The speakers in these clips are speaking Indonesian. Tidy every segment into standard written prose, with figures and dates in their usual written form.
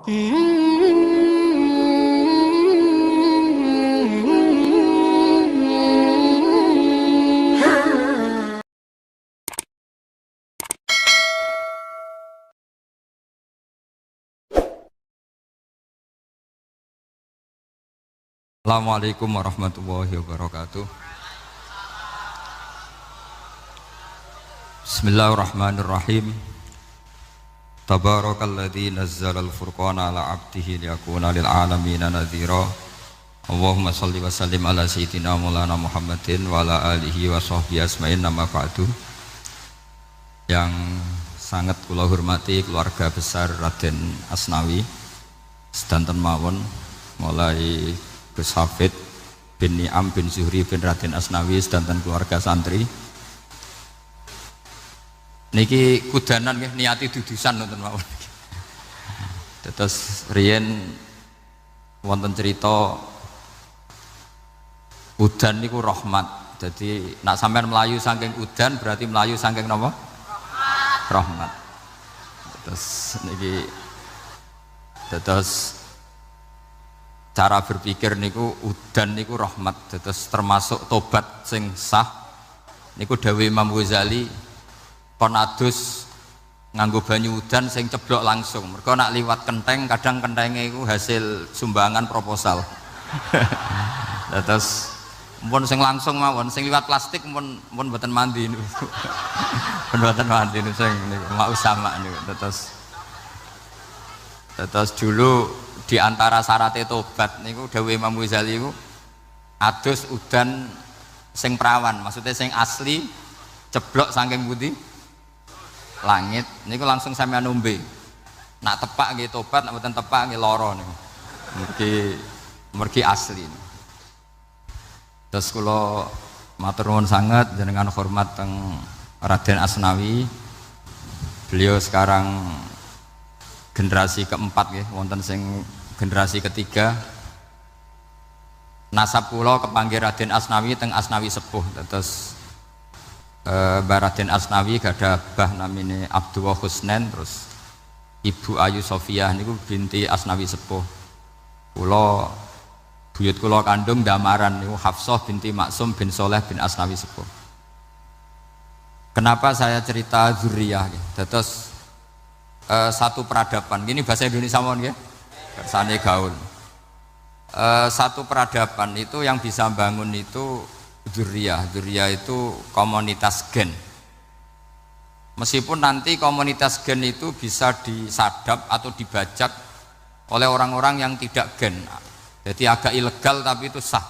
Assalamualaikum warahmatullahi wabarakatuh. Bismillahirrahmanirrahim. Tabarakalladzi nazzalal furqana ala 'abdihi liyakuna lil 'alamina nadhira. Allahumma shalli wa sallim ala sayyidina Maulana Muhammadin wa ala alihi wa sahbihi asma'in, nama ba'du. Yang sangat kula hormati keluarga besar Raden Asnawi sedanten mawon, mulai Gus Hafid bin Ni'am bin Zuhri bin Raden Asnawi sedanten keluarga santri. Niki kudanan nggih niati dudusan nonton mawon. Terus riyen wonten cerita udan niku rahmat. Jadi nak sampean melayu saking udan berarti melayu saking napa? Rahmat. Terus niki terus cara berpikir niku udan niku rahmat, terus termasuk tobat sing sah niku dawuh Imam Ghazali kon adus nganggo banyu udan sing ceblok langsung, mergo nak liwat kenteng kadang kentenge iku hasil sumbangan proposal. Terus mpun sing langsung mawon, sing liwat plastik mpun mboten mandi niku. Mboten mandi niku sing niku mau sama niku. Terus dulu di antara syaratnya tobat niku dawuh Imam Ghazali niku adus udan sing prawan, maksudnya sing asli ceblok saking putih langit niku langsung sampeyan ombe. Nak tepak nggih tobat, nak mboten tepak nggih lara niku. Mergi asli. Terus kula matur nuwun sanget jenengan hormat teng Raden Asnawi. Beliau sekarang generasi keempat ya, wonten sing generasi ketiga. Nasab kula kepanggih Raden Asnawi teng Asnawi sepuh. Terus Mbah Raden Asnawi gadah bah namine Abdullah Husnen, terus Ibu Ayu Sofiah niku binti Asnawi sepuh. Kula buyut kula kandung damaran niku Hafsah binti Maksum bin Soleh bin Asnawi sepuh. Kenapa saya cerita zuriyah ya? Terus satu peradaban, gini bahasa Indonesia mohon ya, kersane gaul. Satu peradaban itu yang bisa bangun itu dzurriyah itu komunitas gen. Meskipun nanti komunitas gen itu bisa disadap atau dibajak oleh orang-orang yang tidak gen, jadi agak ilegal tapi itu sah.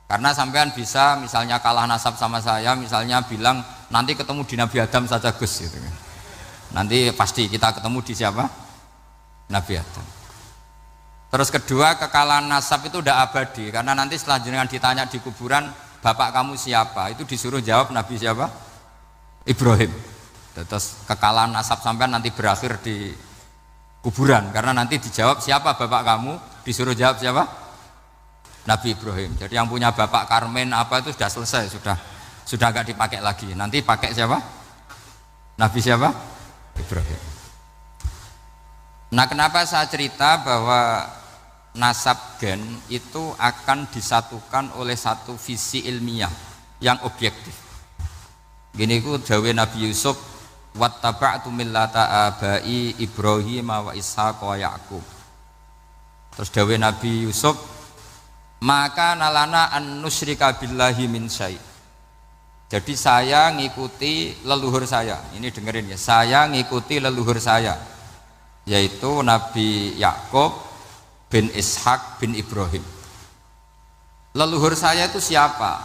Karena sampean bisa misalnya kalah nasab sama saya, misalnya bilang nanti ketemu di Nabi Adam saja Gus gitu. Nanti pasti kita ketemu di siapa? Nabi Adam. Terus kedua, kekalahan nasab itu udah abadi, karena nanti setelah jenengan ditanya di kuburan, bapak kamu siapa? Itu disuruh jawab Nabi siapa? Ibrahim. Terus kekalahan nasab sampean nanti berakhir di kuburan, karena nanti dijawab siapa bapak kamu, disuruh jawab siapa? Nabi Ibrahim. Jadi yang punya bapak Karmen apa itu sudah selesai, sudah gak dipakai lagi. Nanti pakai siapa? Nabi siapa? Ibrahim. Nah, kenapa saya cerita bahwa nasab gen itu akan disatukan oleh satu visi ilmiah yang objektif. Gini ku dawuh Nabi Yusuf, wattaba'tu millata abai Ibrahim wa Ishaq wa Yaqub. Terus dawuh Nabi Yusuf, maka nalana an nusyrika billahi min syai'. Jadi saya ngikuti leluhur saya. Ini dengerin ya, saya ngikuti leluhur saya, yaitu Nabi Yakub bin Ishak bin Ibrahim. Leluhur saya itu siapa?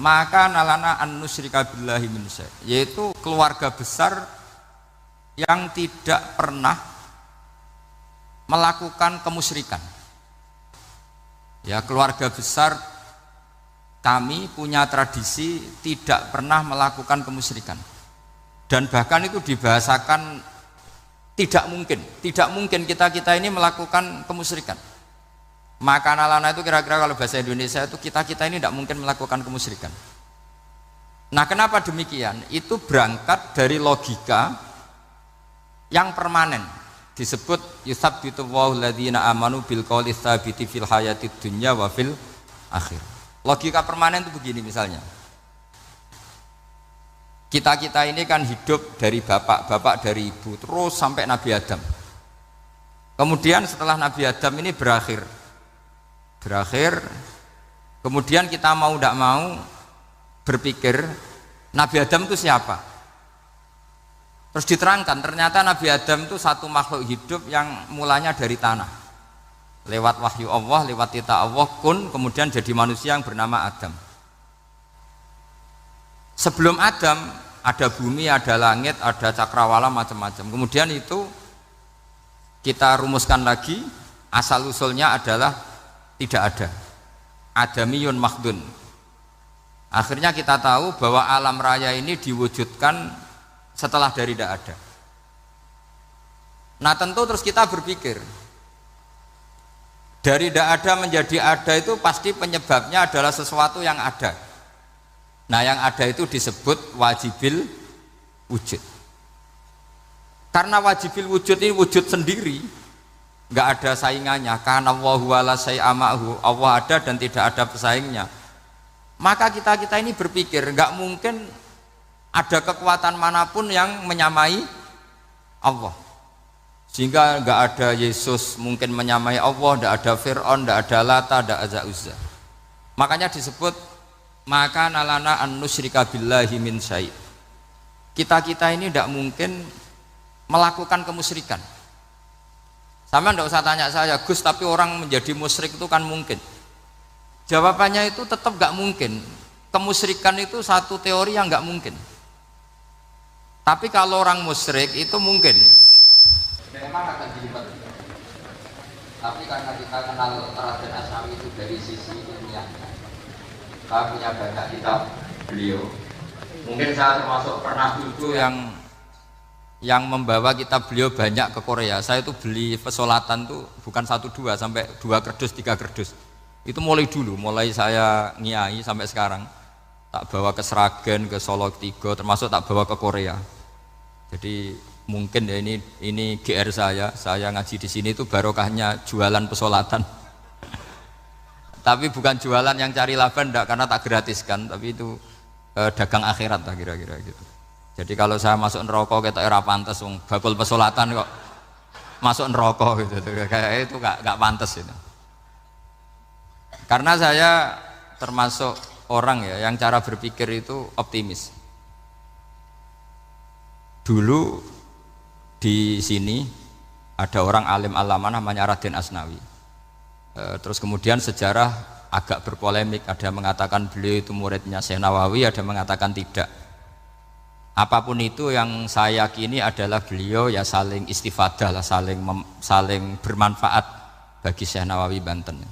Maka nalana an nusyrika billahi min syai', yaitu keluarga besar yang tidak pernah melakukan kemusyrikan. Ya, keluarga besar kami punya tradisi tidak pernah melakukan kemusyrikan. Dan bahkan itu dibahasakan tidak mungkin kita ini melakukan kemusyrikan. Maka nalana itu kira-kira kalau bahasa Indonesia itu kita ini tidak mungkin melakukan kemusyrikan. Nah, kenapa demikian? Itu berangkat dari logika yang permanen. disebut yusabbitu Allahu alladziina aamanu bil qouli tsabiti fil hayatid dunya wa fil akhir. Logika permanen itu begini misalnya. Kita ini kan hidup dari bapak dari ibu terus sampai Nabi Adam. Kemudian setelah Nabi Adam ini berakhir, kemudian kita mau tidak mau berpikir Nabi Adam itu siapa? Terus diterangkan ternyata Nabi Adam itu satu makhluk hidup yang mulanya dari tanah, lewat wahyu Allah, lewat titah Allah kun, kemudian jadi manusia yang bernama Adam. Sebelum Adam ada bumi, ada langit, ada cakrawala, macam-macam. Kemudian itu kita rumuskan lagi, asal usulnya adalah tidak ada, adamiyun makhdun. Akhirnya kita tahu bahwa alam raya ini diwujudkan setelah dari tidak ada. Nah tentu terus kita berpikir dari tidak ada menjadi ada itu pasti penyebabnya adalah sesuatu yang ada. Nah yang ada itu disebut wajibil wujud. Karena wajibil wujud ini wujud sendiri, nggak ada saingannya. Karena Allahu wala syai'amahu, Allah ada dan tidak ada pesaingnya. Maka kita ini berpikir nggak mungkin ada kekuatan manapun yang menyamai Allah, sehingga nggak ada Yesus mungkin menyamai Allah, nggak ada Fir'aun, nggak ada Lata, nggak ada Uzza. Makanya disebut maka nalana an nusyrika billahi min syai'. Kita ini tidak mungkin melakukan kemusyrikan. Sama nggak usah tanya saya, Gus, tapi orang menjadi musyrik itu kan mungkin? Jawabannya itu tetap nggak mungkin. Kemusyrikan itu satu teori yang nggak mungkin. Tapi kalau orang musyrik itu mungkin. Memang akan dilibat. Tapi karena kita kenal Raden Asnawi itu dari sisi ilmiahnya, kita punya banyak kitab beliau. Mungkin saya termasuk pernah dulu yang membawa kitab beliau banyak ke Korea. Saya itu beli pesolatan tuh bukan 1-2 sampai 2 kerdus 3 kerdus. Itu mulai dulu, mulai saya ngiai sampai sekarang. Tak bawa ke Sragen, ke Solo 3, termasuk tak bawa ke Korea. Jadi mungkin ya ini GR saya ngaji di sini itu barokahnya jualan pesolatan. Tapi bukan jualan yang cari laba enggak, karena tak gratiskan, tapi itu dagang akhirat lah kira-kira gitu. Jadi kalau saya masuk neraka kita era pantas, bakul pesolatan kok masuk neraka gitu, kayak itu nggak pantas itu. Karena saya termasuk orang ya yang cara berpikir itu optimis. Dulu di sini ada orang alim alama namanya Raden Asnawi. Terus kemudian sejarah agak berpolemik, ada mengatakan beliau itu muridnya Syekh Nawawi, ada mengatakan tidak. Apapun itu yang saya yakini adalah beliau ya saling istifadah lah, saling bermanfaat bagi Syekh Nawawi Banten.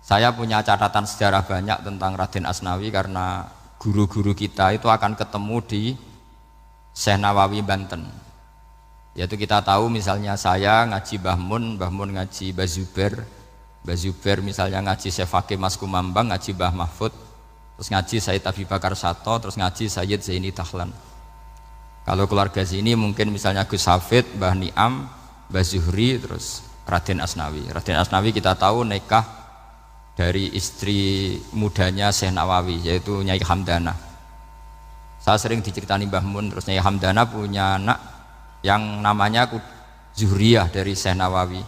Saya punya catatan sejarah banyak tentang Raden Asnawi karena guru-guru kita itu akan ketemu di Syekh Nawawi Banten. Yaitu kita tahu misalnya saya ngaji Mbah Mun ngaji Mbah Zubair misalnya ngaji Syekh Fakih Mas Kumambang, ngaji Mbah Mahfud, terus ngaji Sayyid Abi Bakar Sato, terus ngaji Sayyid Zaini Dahlan. Kalau keluarga sini mungkin misalnya Gus Hafid, Mbah Niam, Mbah Zuhri, terus Raden Asnawi. Raden Asnawi kita tahu nikah dari istri mudanya Syekh Nawawi, yaitu Nyai Hamdana. Saya sering diceritani Mbah Mun, terus Nyai Hamdana punya anak yang namanya Zuhriyah dari Syekh Nawawi.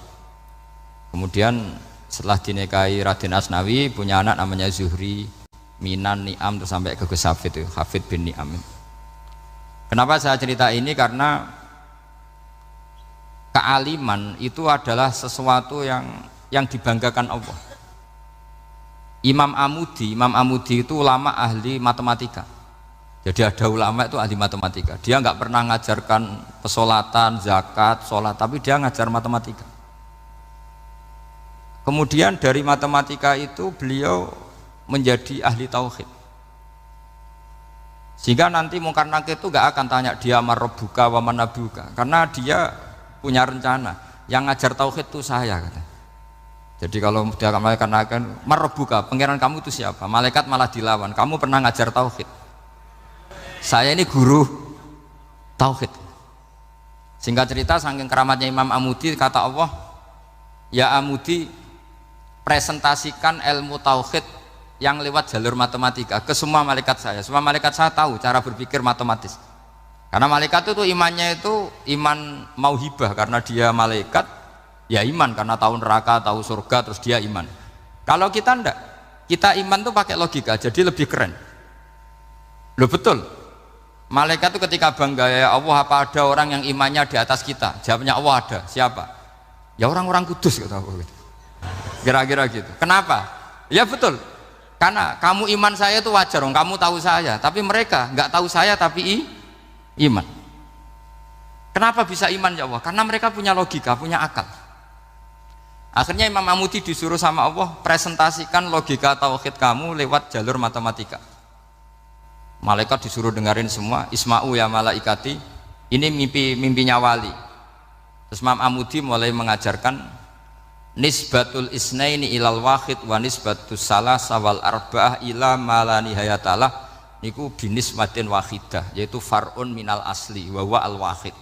Kemudian setelah dinikahi Raden Asnawi punya anak namanya Zuhri, Minan, Niam, terus sampai ke Gus Hafid, Hafid bin Niam. Kenapa saya cerita ini? Karena kealiman itu adalah sesuatu yang dibanggakan Allah. Imam Amudi itu ulama ahli matematika. Jadi ada ulama itu ahli matematika. Dia nggak pernah ngajarkan pesolatan, zakat, sholat, tapi dia ngajar matematika. Kemudian dari matematika itu beliau menjadi ahli tauhid. Sehingga nanti Mungkar Nakir itu nggak akan tanya dia marabbuka wa manabuka, karena dia punya rencana. Yang ngajar tauhid itu saya, kata. Jadi kalau dia malaikat Nakir, marabbuka, pangeran kamu itu siapa? Malaikat malah dilawan. Kamu pernah ngajar tauhid? Saya ini guru tauhid. Singkat cerita, saking keramatnya Imam Amudi, kata Allah, ya Amudi, presentasikan ilmu tauhid yang lewat jalur matematika ke semua malaikat saya. Semua malaikat saya tahu cara berpikir matematis. Karena malaikat itu imannya itu iman mauhibah, karena dia malaikat, ya iman karena tahu neraka, tahu surga, terus dia iman. Kalau kita enggak, kita iman tuh pakai logika, jadi lebih keren. Loh betul. Malaikat itu ketika bangga, ya Allah, apa ada orang yang imannya di atas kita? Jawabnya Allah ada. Siapa? Ya orang-orang kudus, kata Allah. Kira-kira gitu. Kenapa? Ya betul. Karena kamu iman saya itu wajar, kamu tahu saya. Tapi mereka nggak tahu saya tapi iman. Kenapa bisa iman ya Allah? Karena mereka punya logika, punya akal. Akhirnya Imam Amudi disuruh sama Allah, presentasikan logika tauhid kamu lewat jalur matematika. Malaikat disuruh dengerin semua, isma'u ya malaikati, ini mimpinya wali. Terus Imam Amudi mulai mengajarkan nisbatul isnaini ilal wahid wa nisbatus salasa wal arba'ah ila ma nihayatalah, niku binisbatin wahidah, yaitu far'un minal asli wa huwa al wahid.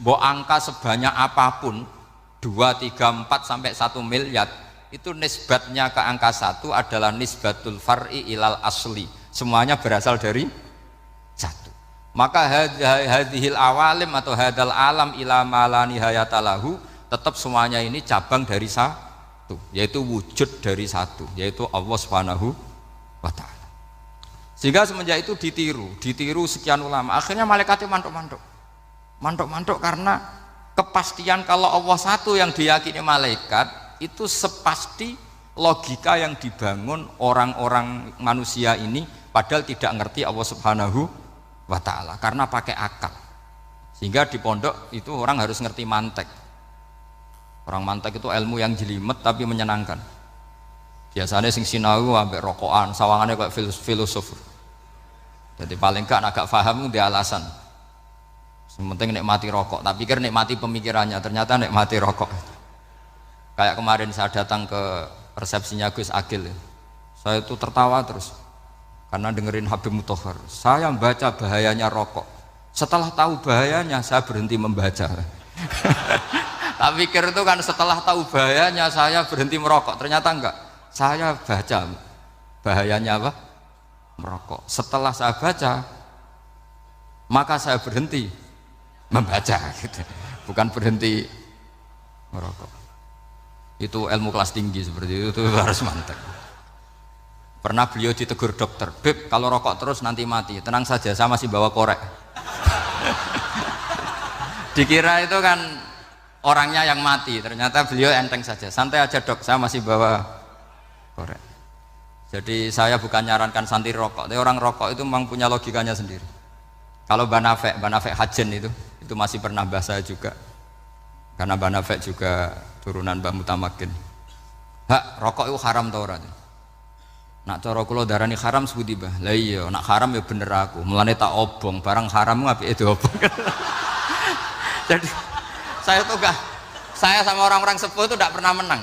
Mbok angka sebanyak apapun 2, 3, 4 sampai 1 miliar, itu nisbatnya ke angka 1 adalah nisbatul far'i ilal asli. Semuanya berasal dari 1. Maka hadhil awalim atau hadal alam ila ma la nihayatalahu, tetap semuanya ini cabang dari 1, yaitu wujud dari 1, yaitu Allah Subhanahu wa ta'ala. Sehingga semenjak itu ditiru sekian ulama. Akhirnya malaikatnya mantuk karena kepastian kalau Allah 1 yang diyakini malaikat itu sepasti logika yang dibangun orang-orang manusia ini, padahal tidak ngerti Allah Subhanahu wa ta'ala karena pakai akal. Sehingga di pondok itu orang harus ngerti mantek. Orang mantek itu ilmu yang jelimet tapi menyenangkan. Biasanya sing sinau ambek rokokan, sawangannya kayak filosof. Jadi paling gak agak paham dia alasan. Sementing nikmati rokok, tapi pikir nikmati pemikirannya, ternyata nikmati rokok. Kayak kemarin saya datang ke resepsinya Gus Agil, saya itu tertawa terus karena dengerin Habib Mutahar. Saya membaca bahayanya rokok, setelah tahu bahayanya saya berhenti membaca. Tak pikir itu kan setelah tahu bahayanya saya berhenti merokok, ternyata enggak. Saya baca bahayanya apa? Merokok. Setelah saya baca, maka saya berhenti membaca gitu. Bukan berhenti merokok. Itu ilmu kelas tinggi seperti itu harus mantap. Pernah beliau ditegur dokter, "Beb, kalau rokok terus nanti mati." Tenang saja, saya masih bawa korek. Dikira itu kan orangnya yang mati, ternyata beliau enteng saja. Santai aja dok, saya masih bawa korek. Jadi saya bukan nyarankan santri rokok, tapi orang rokok itu memang punya logikanya sendiri. Kalau Banafek Hajen itu masih pernah bahas saya juga, karena Banafek juga turunan Mbah Mutamakin. Hak, rokok itu haram tau ora? Nak cara kula darani haram sebuti bah. Lah iya, nak haram ya bener aku. Mulane tak obong, barang haram apike diobong. Jadi saya sama orang-orang sepuh itu tidak pernah menang.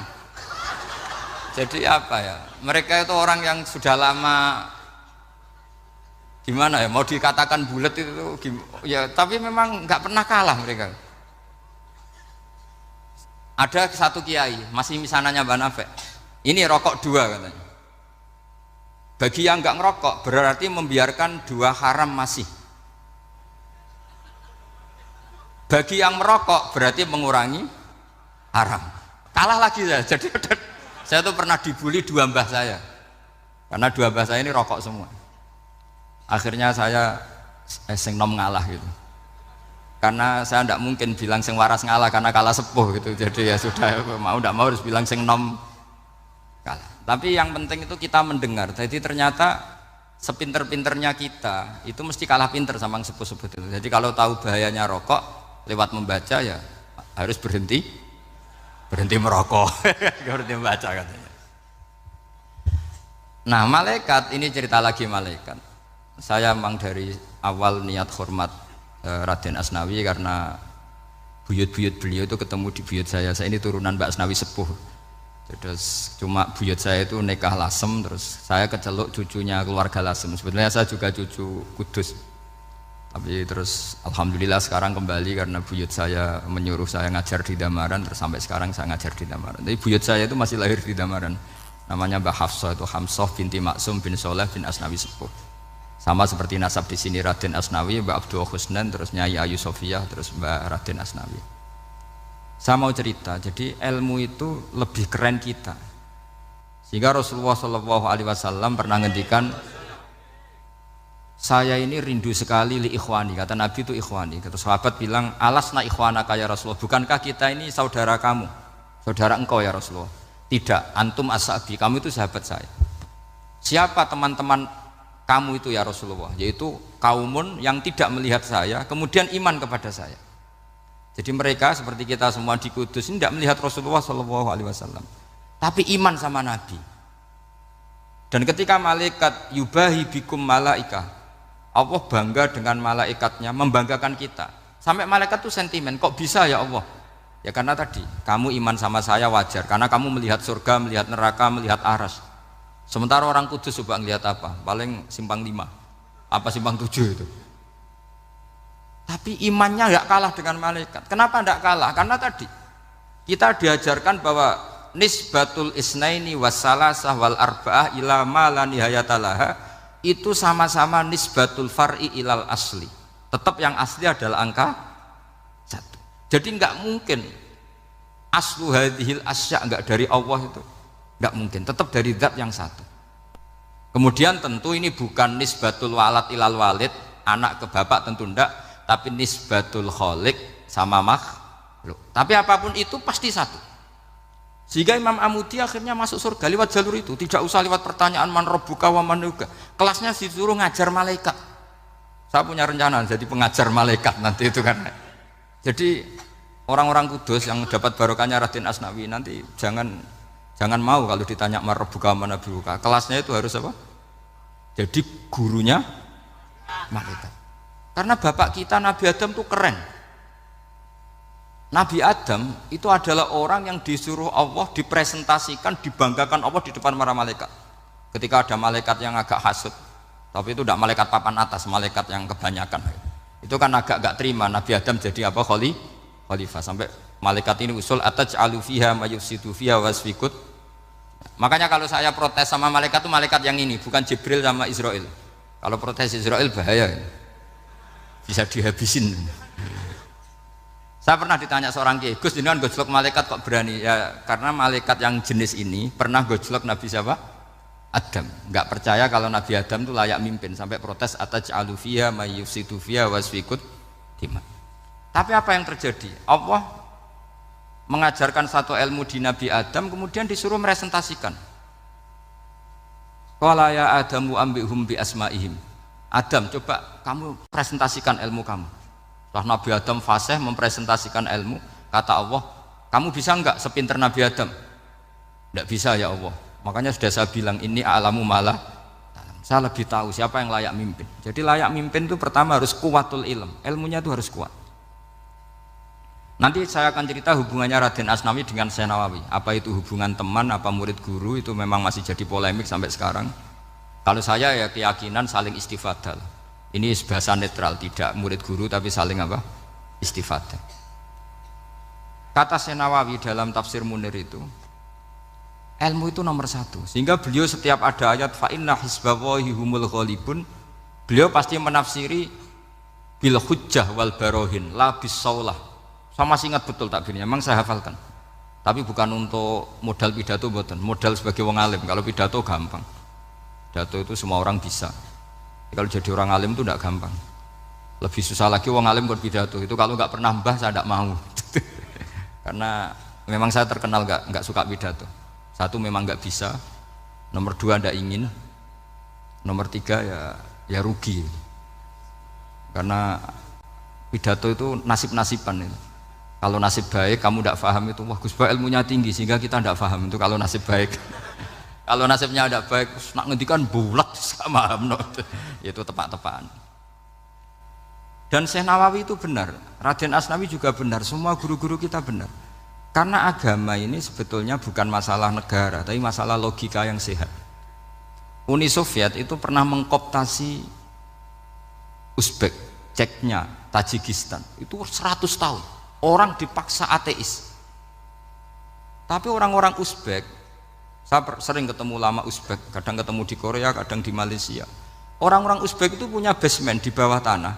Jadi apa ya? Mereka itu orang yang sudah lama, gimana ya? Mau dikatakan bulat itu ya, tapi memang nggak pernah kalah mereka. Ada satu kiai, masih misananya Banafek. Ini rokok 2 katanya. Bagi yang nggak ngerokok berarti membiarkan 2 haram masih. Bagi yang merokok berarti mengurangi haram. Kalah lagi saya. Jadi saya tuh pernah dibully 2 mbah saya, karena 2 mbah saya ini rokok semua. Akhirnya saya sing nom ngalah gitu, karena saya tidak mungkin bilang sing waras ngalah karena kalah sepuh gitu. Jadi ya sudah, mau tidak mau harus bilang sing nom kalah. Tapi yang penting itu kita mendengar. Jadi ternyata sepinter-pinternya kita itu mesti kalah pinter sama yang sepuh-sepuh itu. Jadi kalau tahu bahayanya rokok lewat membaca ya harus berhenti merokok. Berhenti membaca katanya. Nah malaikat ini cerita lagi malaikat. Saya memang dari awal niat hormat Raden Asnawi karena buyut-buyut beliau itu ketemu di buyut saya. Saya ini turunan Mbak Asnawi sepuh. Terus cuma buyut saya itu nikah Lasem, terus saya keceluk cucunya keluarga Lasem. Sebenarnya saya juga cucu Kudus. Tapi terus alhamdulillah sekarang kembali karena buyut saya menyuruh saya ngajar di Damaran, terus sampai sekarang saya ngajar di Damaran. Tapi buyut saya itu masih lahir di Damaran. Namanya Mbah Hafsah, itu Hamsah binti Maksum bin Soleh bin Asnawi Sepuh. Sama seperti nasab di sini Raden Asnawi, Mbah Abdul Husnan, terus Nyai Ayu Sofiyah, terus Mbah Raden Asnawi. Saya mau cerita, jadi ilmu itu lebih keren kita. Sehingga Rasulullah SAW pernah ngendikan, saya ini rindu sekali li ikhwani, kata Nabi itu ikhwani. Kata sahabat bilang, alasna ikhwanaka ya Rasulullah, bukankah kita ini saudara kamu, saudara engkau ya Rasulullah? Tidak, antum ashabi, kamu itu sahabat saya. Siapa teman-teman kamu itu ya Rasulullah? Yaitu kaumun yang tidak melihat saya, kemudian iman kepada saya. Jadi mereka seperti kita semua di Kudus ini tidak melihat Rasulullah SAW, tapi iman sama Nabi. Dan ketika malaikat yubahi bikum malaika, Allah bangga dengan malaikatnya, membanggakan kita. Sampai malaikat tuh sentimen, kok bisa ya Allah? Ya karena tadi, kamu iman sama saya wajar, karena kamu melihat surga, melihat neraka, melihat aras. Sementara orang Kudus coba ngelihat apa? Paling simpang 5, apa simpang 7 itu. Tapi imannya nggak kalah dengan malaikat. Kenapa nggak kalah? Karena tadi kita diajarkan bahwa nisbatul isnaini wassalasah wal arba'ah ila ma la nihayatalaha itu sama-sama nisbatul far'i ilal asli. Tetap yang asli adalah angka 1. Jadi nggak mungkin aslu hadhil asya nggak dari Allah itu, nggak mungkin. Tetap dari zat yang satu. Kemudian tentu ini bukan nisbatul walad ilal walid, anak ke bapak tentu enggak, tapi nisbatul khaliq sama makhluk. Tapi apapun itu pasti satu. Sehingga Imam Amudi akhirnya masuk surga lewat jalur itu, tidak usah lewat pertanyaan man rabbuka wa man nuka. Kelasnya disuruh ngajar malaikat. Saya punya rencana jadi pengajar malaikat nanti itu kan. Jadi orang-orang Kudus yang dapat barokahnya Raden Asnawi nanti jangan mau kalau ditanya man rabbuka wa man nuka. Kelasnya itu harus apa? Jadi gurunya malaikat. Karena bapak kita Nabi Adam itu keren. Nabi Adam itu adalah orang yang disuruh Allah dipresentasikan, dibanggakan Allah di depan para malaikat. Ketika ada malaikat yang agak hasut, tapi itu tidak malaikat papan atas, malaikat yang kebanyakan. Itu kan agak gak terima Nabi Adam jadi apa? Khalifah. Sampai malaikat ini usul ataj'alu fiha ma yufsidu fiha wasfikut. Makanya kalau saya protes sama malaikat itu malaikat yang ini, bukan Jibril sama Israel. Kalau protes Israel bahaya. Bisa dihabisin. Saya pernah ditanya seorang kiai, Gus jenengan gojlok malaikat kok berani? Ya karena malaikat yang jenis ini pernah gojlok Nabi siapa? Adam. Enggak percaya kalau Nabi Adam itu layak mimpin, sampai protes ataj'alu fiha may yufsidu fiha wasfikut dima. Tapi apa yang terjadi? Allah mengajarkan satu ilmu di Nabi Adam, kemudian disuruh meresentasikan. Qala ya Adamu ambihum bi asma'ihim. Adam, coba kamu presentasikan ilmu kamu. Setelah Nabi Adam fasih mempresentasikan ilmu, kata Allah, kamu bisa enggak sepinter Nabi Adam? Enggak bisa ya Allah. Makanya sudah saya bilang ini a'lamu malah. Saya lebih tahu siapa yang layak mimpin. Jadi layak mimpin itu pertama harus kuwatul ilm. Ilmunya itu harus kuat. Nanti saya akan cerita hubungannya Raden Asnawi dengan Syekh Nawawi. Apa itu hubungan teman, apa murid guru, itu memang masih jadi polemik sampai sekarang. Kalau saya ya keyakinan saling istifadah. Ini bahasa netral, tidak murid guru tapi saling apa? Istifadah. Kata Syekh Nawawi dalam tafsir Munir itu, ilmu itu nomor 1. Sehingga beliau setiap ada ayat fa inna hizballahi humul ghalibun, beliau pasti menafsiri bil hujjah wal barohin la bis saulah. Saya masih ingat betul takbirnya, memang saya hafalkan. Tapi bukan untuk modal pidato mboten, modal sebagai wong alim. Kalau pidato gampang. Pidato itu semua orang bisa. Kalau jadi orang alim itu tidak gampang. Lebih susah lagi wong alim buat pidato. Itu kalau nggak pernah mbah saya tidak mau. Karena memang saya terkenal nggak suka pidato. Satu memang nggak bisa. Nomor 2 tidak ingin. Nomor 3 ya rugi. Karena pidato itu nasib-nasiban itu. Kalau nasib baik kamu tidak paham itu, wah Gus Ba ilmunya tinggi sehingga kita tidak paham itu kalau nasib baik. Kalau nasibnya ada baik, nak ngendikan bulat sama no. Itu tepat-tepakan. Dan Syekh Nawawi itu benar, Raden Asnawi juga benar, semua guru-guru kita benar. Karena agama ini sebetulnya bukan masalah negara, tapi masalah logika yang sehat. Uni Soviet itu pernah mengkooptasi Uzbek. Ceknya, Tajikistan itu 100 tahun orang dipaksa ateis. Tapi orang-orang Uzbek, saya sering ketemu ulama Uzbek, kadang ketemu di Korea, kadang di Malaysia. Orang-orang Uzbek itu punya basement di bawah tanah.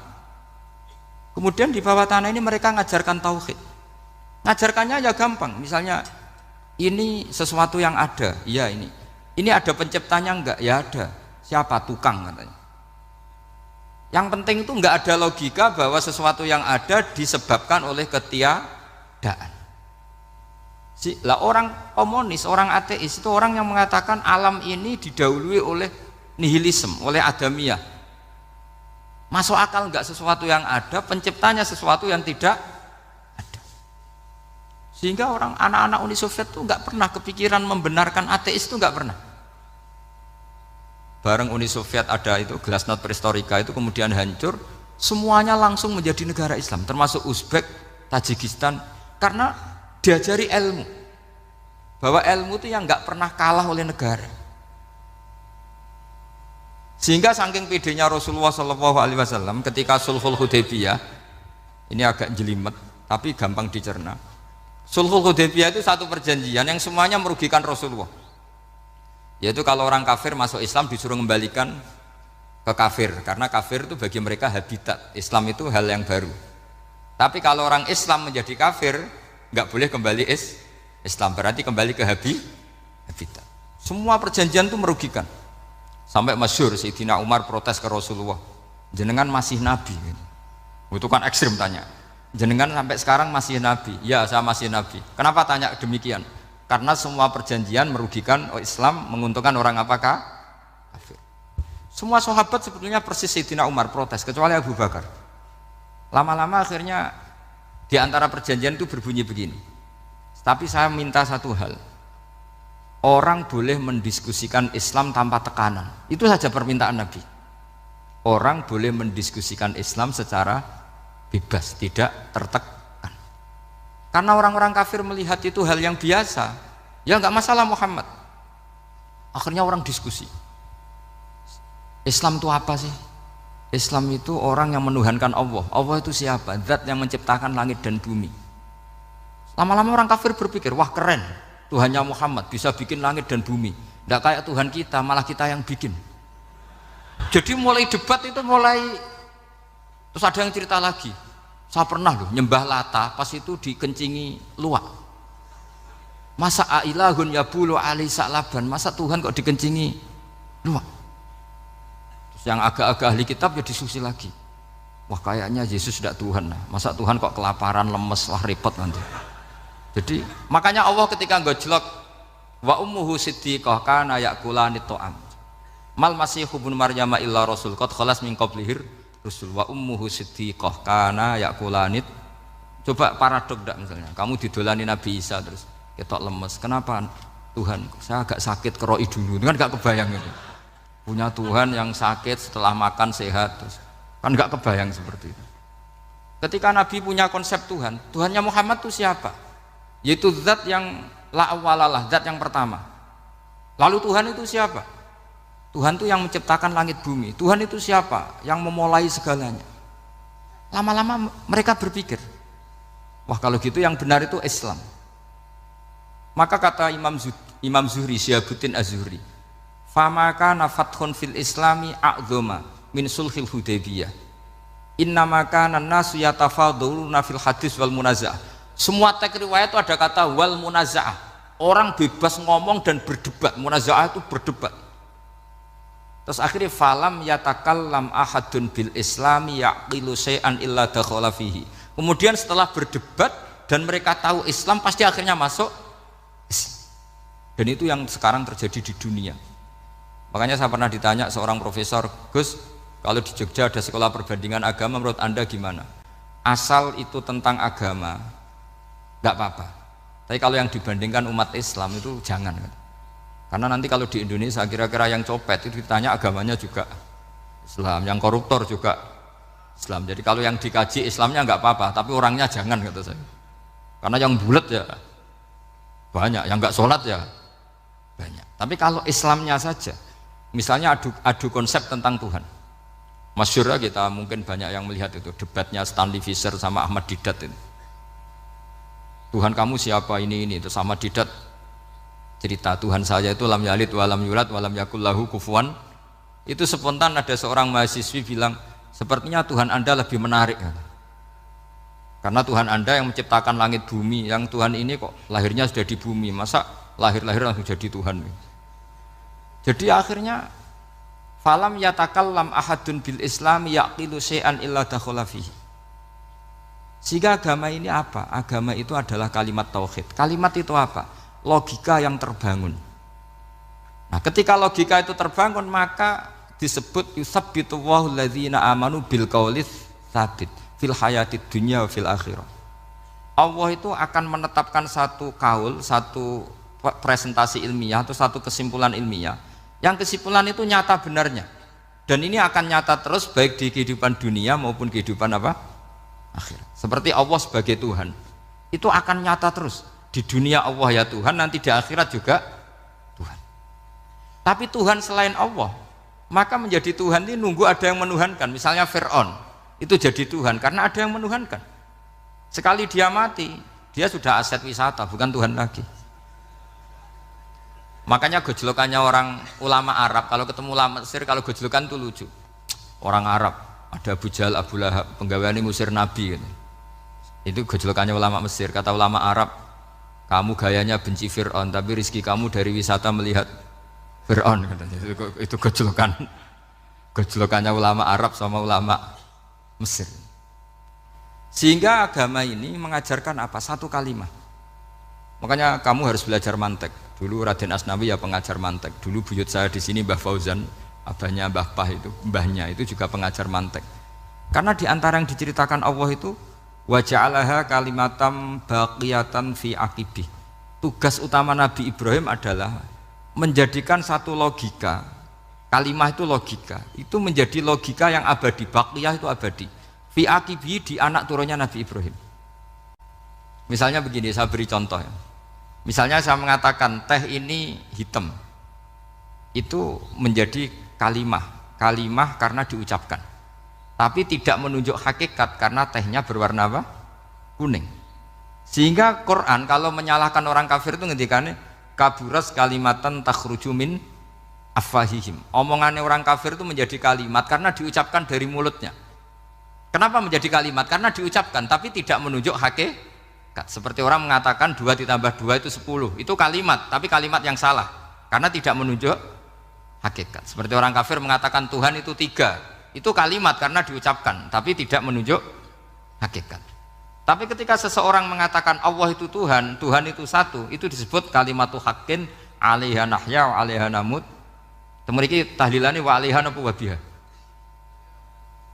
Kemudian di bawah tanah ini mereka ngajarkan tauhid. Ngajarkannya ya gampang, misalnya ini sesuatu yang ada, iya ini. Ini ada penciptanya enggak? Ya ada. Siapa? Tukang katanya. Yang penting itu enggak ada logika bahwa sesuatu yang ada disebabkan oleh ketiadaan. Lah orang komunis, orang ateis itu orang yang mengatakan alam ini didahului oleh nihilisme, oleh adamiyah. Masuk akal enggak sesuatu yang ada, penciptanya sesuatu yang tidak ada. Sehingga orang anak-anak Uni Soviet itu enggak pernah kepikiran membenarkan ateis, itu enggak pernah. Bareng Uni Soviet ada itu Glasnost Perestroika itu kemudian hancur, semuanya langsung menjadi negara Islam, termasuk Uzbek, Tajikistan, karena diajari ilmu, bahwa ilmu itu yang nggak pernah kalah oleh negara. Sehingga saking pedenya Rasulullah SAW ketika Sulhul Hudaybiyah, ini agak jelimet tapi gampang dicerna. Sulhul Hudaybiyah itu satu perjanjian yang semuanya merugikan Rasulullah. Yaitu kalau orang kafir masuk Islam disuruh kembalikan ke kafir, karena kafir itu bagi mereka habitat, Islam itu hal yang baru. Tapi kalau orang Islam menjadi kafir nggak boleh kembali Islam, berarti kembali ke habitat. Semua perjanjian itu merugikan. Sampai masyhur Sayyidina Umar protes ke Rasulullah, jenengan masih nabi. Itu kan ekstrim tanya, jenengan sampai sekarang masih nabi? Ya, saya masih nabi. Kenapa tanya demikian? Karena semua perjanjian merugikan Islam, menguntungkan orang apakah? Kafir. Semua sahabat sebetulnya persis Sayyidina Umar protes, kecuali Abu Bakar. Lama-lama akhirnya di antara perjanjian itu berbunyi begini. Tapi saya minta satu hal, orang boleh mendiskusikan Islam tanpa tekanan. Itu saja permintaan Nabi. Orang boleh mendiskusikan Islam secara bebas, tidak tertekan. Karena orang-orang kafir melihat itu hal yang biasa, ya nggak masalah Muhammad. Akhirnya orang diskusi, Islam itu apa sih? Islam itu orang yang menuhankan Allah. Allah itu siapa? Zat yang menciptakan langit dan bumi. Lama-lama orang kafir berpikir, wah keren, Tuhannya Muhammad bisa bikin langit dan bumi. Nggak kayak Tuhan kita, malah kita yang bikin. Jadi mulai debat itu terus ada yang cerita lagi. Saya pernah loh nyembah Lata, pas itu dikencingi luwak. Masa ailahun yabulu ali sa'laban, masa Tuhan kok dikencingi luwak? Terus yang agak-agak ahli kitab ya diskusi lagi. Wah kayaknya Yesus tidak Tuhan lah. Masa Tuhan kok kelaparan, lemes, wah repot nanti. Jadi makanya Allah ketika gojlok wa ummuhu siddiqah kana yakulanit ta'am. Mal masihu ibnu Maryam illa rasul qad khalas min qablihir Rasul wa ummuhu siddiqah kana yakulanit. Coba paradok enggak misalnya, kamu didolani Nabi Isa terus ketok lemes. Kenapa Tuhan? Saya agak sakit keroi dulu. Kan enggak kebayang itu. Punya Tuhan yang sakit setelah makan sehat terus. Kan enggak kebayang seperti itu. Ketika Nabi punya konsep Tuhan, Tuhannya Muhammad itu siapa? Yaitu zat yang la awalalah, zat yang pertama. Lalu Tuhan itu siapa? Tuhan itu yang menciptakan langit bumi. Tuhan itu siapa? Yang memulai segalanya. Lama-lama mereka berpikir, wah kalau gitu yang benar itu Islam. Maka kata Imam Zuhri, Syihabuddin Az-Zuhri, famaka nafathun fil islami a'zoma min sulhil Hudaybiyah. Innamaka nasu yatafaduluna fil hadis wal munaza'ah. Semua teks riwayat itu ada kata wal munaza'ah. Orang bebas ngomong dan berdebat. Munaza'ah itu berdebat. Terus akhirnya falam yatakallam ahadun bil islami yaqilu syai'an illa dakhala fihi. Kemudian setelah berdebat dan mereka tahu Islam, pasti akhirnya masuk Islam. Dan itu yang sekarang terjadi di dunia. Makanya saya pernah ditanya seorang profesor, Gus, kalau di Jogja ada sekolah perbandingan agama, menurut Anda gimana? Asal itu tentang agama enggak apa-apa. Tapi kalau yang dibandingkan umat Islam itu jangan. Karena nanti kalau di Indonesia kira-kira yang copet itu ditanya agamanya juga Islam, yang koruptor juga Islam. Jadi kalau yang dikaji Islamnya enggak apa-apa, tapi orangnya jangan kata saya. Karena yang bulat ya banyak, yang enggak sholat ya banyak. Tapi kalau Islamnya saja, misalnya adu konsep tentang Tuhan. Masyhur kita mungkin banyak yang melihat itu debatnya Stanley Fischer sama Ahmad Didat itu. Tuhan kamu siapa ini itu sama Didat cerita Tuhan saya itu lam yalid walam yulad walam yakul lahu kufuwan. Itu spontan ada seorang mahasiswi bilang sepertinya Tuhan Anda lebih menarik. Karena Tuhan Anda yang menciptakan langit bumi, yang Tuhan ini kok lahirnya sudah di bumi, masa lahir-lahir langsung jadi Tuhan. Jadi akhirnya falam yatakallam ahadun bil Islam yaqilu syai'an illa dakhala fihi. Sehingga agama ini apa? Agama itu adalah kalimat tauhid. Kalimat itu apa? Logika yang terbangun. Nah, ketika logika itu terbangun maka disebut yusabbitu Allahu alladzina amanu bil qaulis tsabit fil hayatid dunya wa fil akhirah. Allah itu akan menetapkan satu kaul, satu presentasi ilmiah atau satu kesimpulan ilmiah. Yang kesimpulan itu nyata benarnya. Dan ini akan nyata terus baik di kehidupan dunia maupun kehidupan apa? Akhirat. Seperti Allah sebagai Tuhan. Itu akan nyata terus. Di dunia Allah ya Tuhan, nanti di akhirat juga Tuhan. Tapi Tuhan selain Allah, maka menjadi Tuhan ini nunggu ada yang menuhankan. Misalnya Fir'aun, itu jadi Tuhan karena ada yang menuhankan. Sekali dia mati, dia sudah aset wisata, bukan Tuhan lagi. Makanya gojlokannya orang ulama Arab, kalau ketemu ulama Mesir, kalau gojlokan itu lucu. Orang Arab, ada Abu Jahal, Abu Lahab, penggaweane musir Nabi gitu. Itu gojlokannya ulama Mesir. Kata ulama Arab, kamu gayanya benci Fir'aun, tapi rizki kamu dari wisata melihat Fir'aun. Itu gojlokannya ulama Arab sama ulama Mesir. Sehingga agama ini mengajarkan apa? Satu kalimat. Makanya kamu harus belajar mantek. Dulu Raden Asnawi ya pengajar mantek. Dulu buyut saya di sini Mbah Fauzan, abahnya Mbah Pah itu, mbahnya itu juga pengajar mantek. Karena di antara yang diceritakan Allah itu wa ja'alaha kalimatam baqiyatan fi aqibih. Tugas utama Nabi Ibrahim adalah menjadikan satu logika. Kalimah itu logika. Itu menjadi logika yang abadi, baqiyah itu abadi. Fi aqibih di anak turunnya Nabi Ibrahim. Misalnya begini, saya beri contoh ya. Misalnya saya mengatakan teh ini hitam, itu menjadi kalimah karena diucapkan, tapi tidak menunjuk hakikat karena tehnya berwarna apa? Kuning. Sehingga Quran kalau menyalahkan orang kafir itu ngendikane kaburas kalimatan takhruju min afwahihim. Omongannya orang kafir itu menjadi kalimat karena diucapkan dari mulutnya. Kenapa menjadi kalimat? Karena diucapkan tapi tidak menunjuk hakikat. Seperti orang mengatakan 2 ditambah 2 itu 10, itu kalimat, tapi kalimat yang salah karena tidak menunjuk hakikat. Seperti orang kafir mengatakan Tuhan itu 3, itu kalimat karena diucapkan tapi tidak menunjuk hakikat. Tapi ketika seseorang mengatakan Allah itu Tuhan, Tuhan itu satu, itu disebut kalimatu haqqin 'alaiha nahya wa 'alaiha namut. Temeriki tahlilane wa 'alaiha napa wa biha?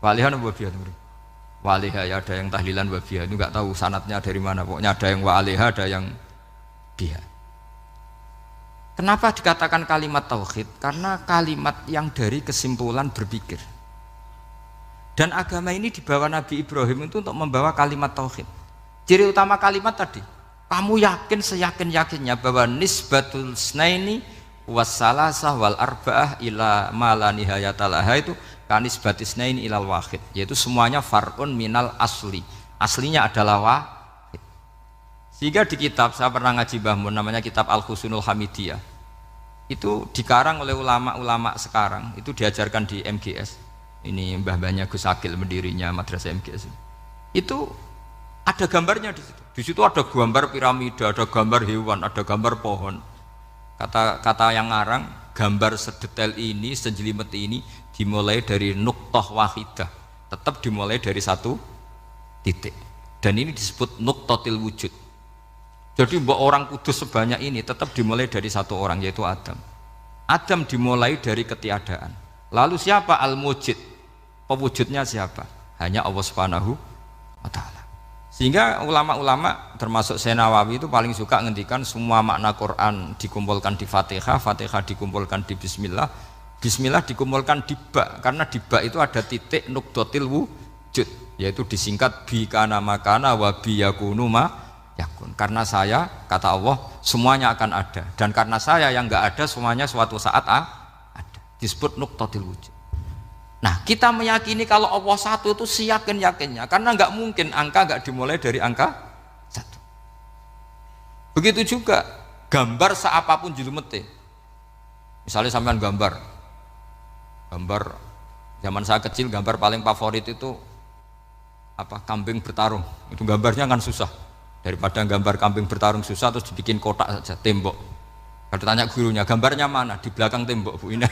Wa 'alaiha napa wa biha? Waliha ya, ada yang tahlilan wabiyah, itu nggak tahu sanatnya dari mana, pokoknya ada yang waliha, ada yang biha. Kenapa dikatakan kalimat tauhid? Karena kalimat yang dari kesimpulan berpikir. Dan agama ini dibawa Nabi Ibrahim itu untuk membawa kalimat tauhid. Ciri utama kalimat tadi, kamu yakin seyakin-yakinnya bahwa nisbatul snaini wassalasah wal arba'ah ila ma la nihayatalaha itu kanisbatisnain ilal wahid, yaitu semuanya far'un minal asli, aslinya adalah wahid. Sehingga di kitab, saya pernah ngaji Mbah Mun, namanya kitab Al-Husunul Hamidiyah, itu dikarang oleh ulama-ulama sekarang, itu diajarkan di MGS, ini mbah-mbahnya Gus Akil pendirinya madrasah MGS, itu ada gambarnya di situ. Di situ ada gambar piramida, ada gambar hewan, ada gambar pohon. Kata yang ngarang, gambar sedetail ini, sejelimet ini dimulai dari nuktah wahidah, tetap dimulai dari satu titik, dan ini disebut nuktatil wujud. Jadi orang kudus sebanyak ini tetap dimulai dari satu orang, yaitu Adam. Adam dimulai dari ketiadaan. Lalu siapa al-mujid? Pewujudnya siapa? Hanya Allah Subhanahu wa ta'ala. Sehingga ulama-ulama termasuk Syekh Nawawi itu paling suka ngendikan semua makna Quran dikumpulkan di Fatihah, Fatihah dikumpulkan di Bismillah, Bismillah dikumpulkan di ba, karena di ba itu ada titik nukdotil wujud, yaitu disingkat bi kana makana wa bi yakunu ma yakun. Karena saya, kata Allah, semuanya akan ada, dan karena saya yang enggak ada, semuanya suatu saat ada. Disebut nukdotil wujud. Nah, kita meyakini kalau Allah satu itu seyakin-yakinnya, karena nggak mungkin angka nggak dimulai dari angka satu. Begitu juga gambar seapapun julumete. Misalnya sampean gambar zaman saya kecil, gambar paling favorit itu apa? Kambing bertarung. Itu gambarnya kan susah. Daripada gambar kambing bertarung susah terus dibikin kotak saja, tembok. Kalau tanya gurunya, gambarnya mana? Di belakang tembok, Bu. Ini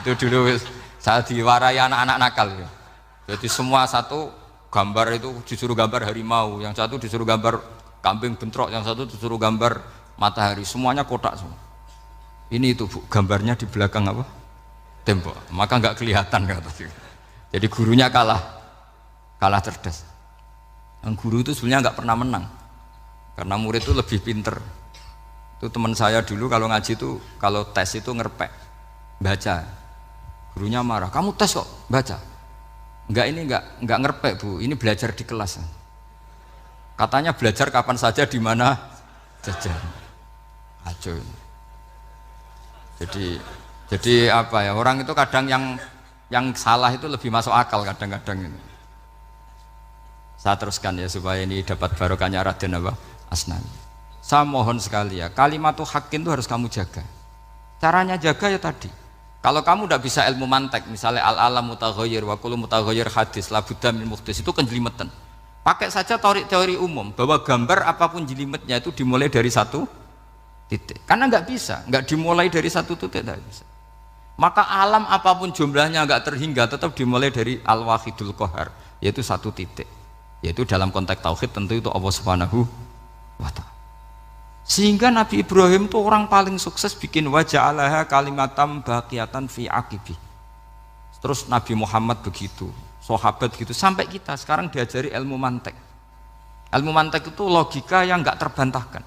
itu dulu saya diwarai anak-anak nakal ya. Jadi semua satu gambar itu disuruh gambar harimau, yang satu disuruh gambar kambing bentrok, yang satu disuruh gambar matahari, semuanya kotak semua. Ini itu Bu, gambarnya di belakang apa? Tembok. Maka nggak kelihatan kata. Jadi gurunya kalah cerdas. Yang guru itu sebenarnya nggak pernah menang, karena murid itu lebih pinter. Itu teman saya dulu kalau ngaji itu kalau tes itu ngerpek baca. Gurunya marah, kamu tes kok baca? Enggak ngerpek Bu, ini belajar di kelas. Katanya belajar kapan saja di mana saja. Acuh. Jadi apa ya, orang itu kadang yang salah itu lebih masuk akal kadang-kadang ini. Saya teruskan ya supaya ini dapat barokahnya Raden apa? Asnawi. Saya mohon sekali ya, kalimat haqqin itu harus kamu jaga. Caranya jaga ya tadi. Kalau kamu tidak bisa ilmu mantek, misalnya al-alam mutaghayyir wa kullu mutaghayyir hadis la budda min muhdits, itu kan jelimetan. Pakai saja teori umum bahwa gambar apapun jelimetnya itu dimulai dari satu titik. Karena nggak bisa, nggak dimulai dari satu titik tidak bisa. Maka alam apapun jumlahnya nggak terhingga tetap dimulai dari al-wahidul qahar, yaitu satu titik. Yaitu dalam konteks tauhid tentu itu Allah Subhanahu wa ta'ala. Sehingga Nabi Ibrahim itu orang paling sukses bikin waja'alaha kalimatam baqiyatan fi aqibi. Terus Nabi Muhammad begitu, sahabat gitu, sampai kita sekarang diajari ilmu mantek. Ilmu mantek itu logika yang nggak terbantahkan.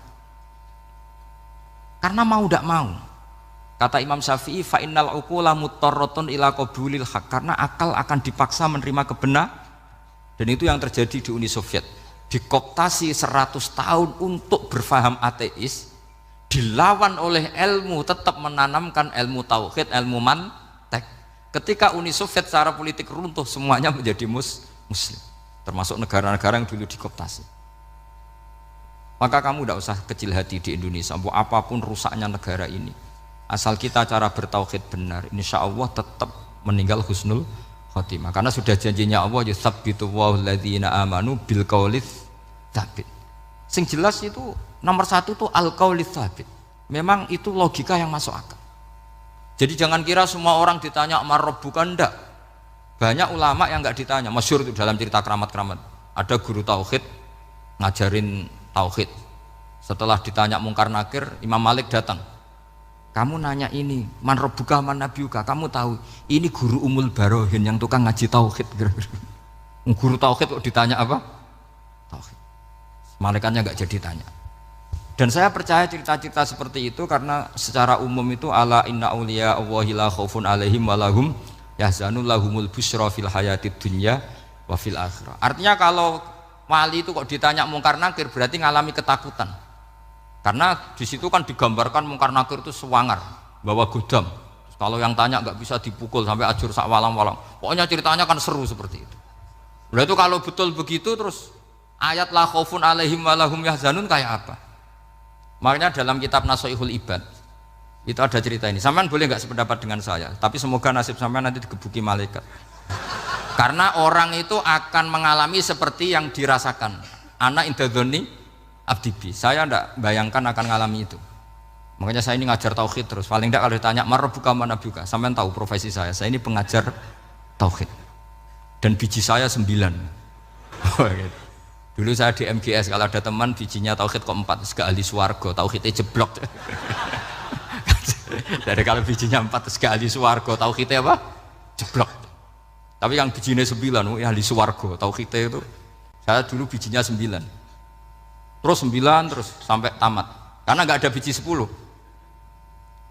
Karena mau tidak mau. Kata Imam Syafi'i, fa innal uqula muttarratun ila qabulil haq, karena akal akan dipaksa menerima kebenaran. Dan itu yang terjadi di Uni Soviet. Dikooptasi 100 tahun untuk berfaham ateis, dilawan oleh ilmu, tetap menanamkan ilmu tauhid, ilmu mantek. Ketika Uni Soviet secara politik runtuh, semuanya menjadi muslim, termasuk negara-negara yang dulu dikooptasi. Maka kamu tidak usah kecil hati di Indonesia, apapun rusaknya negara ini, asal kita cara bertauhid benar, insya Allah tetap meninggal husnul khotimah. Karena sudah janjinya Allah, yusabbitu walladzina amanu bil qaulits tsabit. Sing jelas itu nomor satu tuh al qaulits tsabit. Memang itu logika yang masuk akal. Jadi jangan kira semua orang ditanya mar rabbuka, ndak. Banyak ulama yang enggak ditanya. Masyhur itu dalam cerita keramat-keramat. Ada guru tauhid ngajarin tauhid. Setelah ditanya mungkar nakir, Imam Malik datang. Kamu nanya ini, man rabbuka man nabiyuka, kamu tahu ini guru Umul Barohin yang tukang ngaji tauhid. Guru tauhid kok ditanya apa? Tauhid. Malaikatnya enggak jadi tanya. Dan saya percaya cerita-cerita seperti itu karena secara umum itu ala inna auliya Allahi la khaufun alaihim walahum yahzanun lahumul busyra fil hayatid dunya wa fil akhirah. Artinya kalau wali itu kok ditanya mungkar nakir berarti ngalami ketakutan. Karena di situ kan digambarkan mungkar nakir itu sewangar, bawa godam. Kalau yang tanya nggak bisa dipukul sampai ajur sak walang-walang. Pokoknya ceritanya kan seru seperti itu. Udah itu kalau betul begitu terus ayat la khaufun alaihim walahum yahzanun kayak apa? Makanya dalam kitab Nasoihul Ibad itu ada cerita ini. Sampean boleh nggak sependapat dengan saya, tapi semoga nasib sampean nanti digebuki malaikat. Karena orang itu akan mengalami seperti yang dirasakan. Ana indadzoni abdibi. Saya tidak bayangkan akan mengalami itu. Makanya saya ini ngajar tauhid terus. Paling tidak kalau ditanya marbuka manabuka, sampean tahu profesi saya. Saya ini pengajar tauhid. Dan biji saya 9. Dulu saya di MGS, kalau ada teman bijinya tauhid kok 4, terus ke ahli swarga, tauhidnya jeblok. Dari kalau bijinya 4 terus ke ahli swarga, tauhidnya apa? Jeblok. Tapi yang bijinya 9, ahli swarga, tauhidnya itu saya dulu bijinya 9. Terus 9 terus sampai tamat. Karena nggak ada biji 10.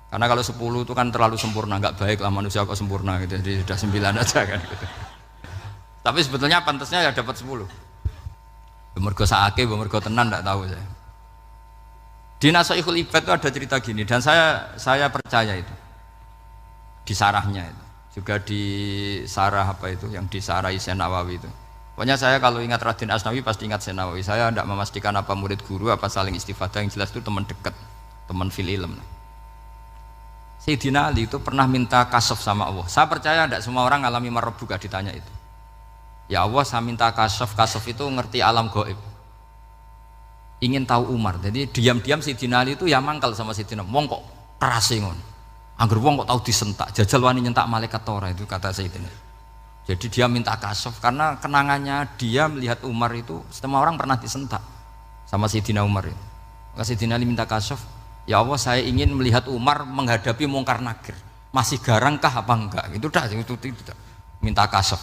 Karena kalau 10 itu kan terlalu sempurna, nggak baik lah manusia kok sempurna gitu. Jadi sudah 9 aja kan gitu. Tapi sebetulnya pantasnya ya dapat 10. Mergo saake, mergo tenan enggak tahu saya. Di Nasoihul Ibad itu ada cerita gini dan saya percaya itu. Di sarahnya itu. juga di Sarah apa itu yang di Sarah Syekh Nawawi itu. Pokoknya saya kalau ingat Raden Asnawi pasti ingat Syekh Nawawi. Saya tidak memastikan apa murid guru apa saling istifadah, yang jelas itu teman dekat, teman fil ilm. Sayyidina Ali itu pernah minta kasaf sama Allah. Saya percaya tidak semua orang alami marbuka ditanya itu. Ya Allah, saya minta kasaf itu ngerti alam gaib. Ingin tahu Umar. Jadi diam-diam Sayyidina Ali itu ya mangkal sama Sayyidina. Wong kok kerase ngono. Angger wong kok tahu disentak, jajal wani nyentak malaikat tora, itu kata Sayyidina. Jadi dia minta kasaf karena kenangannya dia melihat Umar itu semua orang pernah disentak sama Sayyidina Umar itu. Maka Sayyidina Ali minta kasaf, ya Allah saya ingin melihat Umar menghadapi Mungkar Nakir. Masih garangkah apa enggak? Itu dah itu minta kasaf.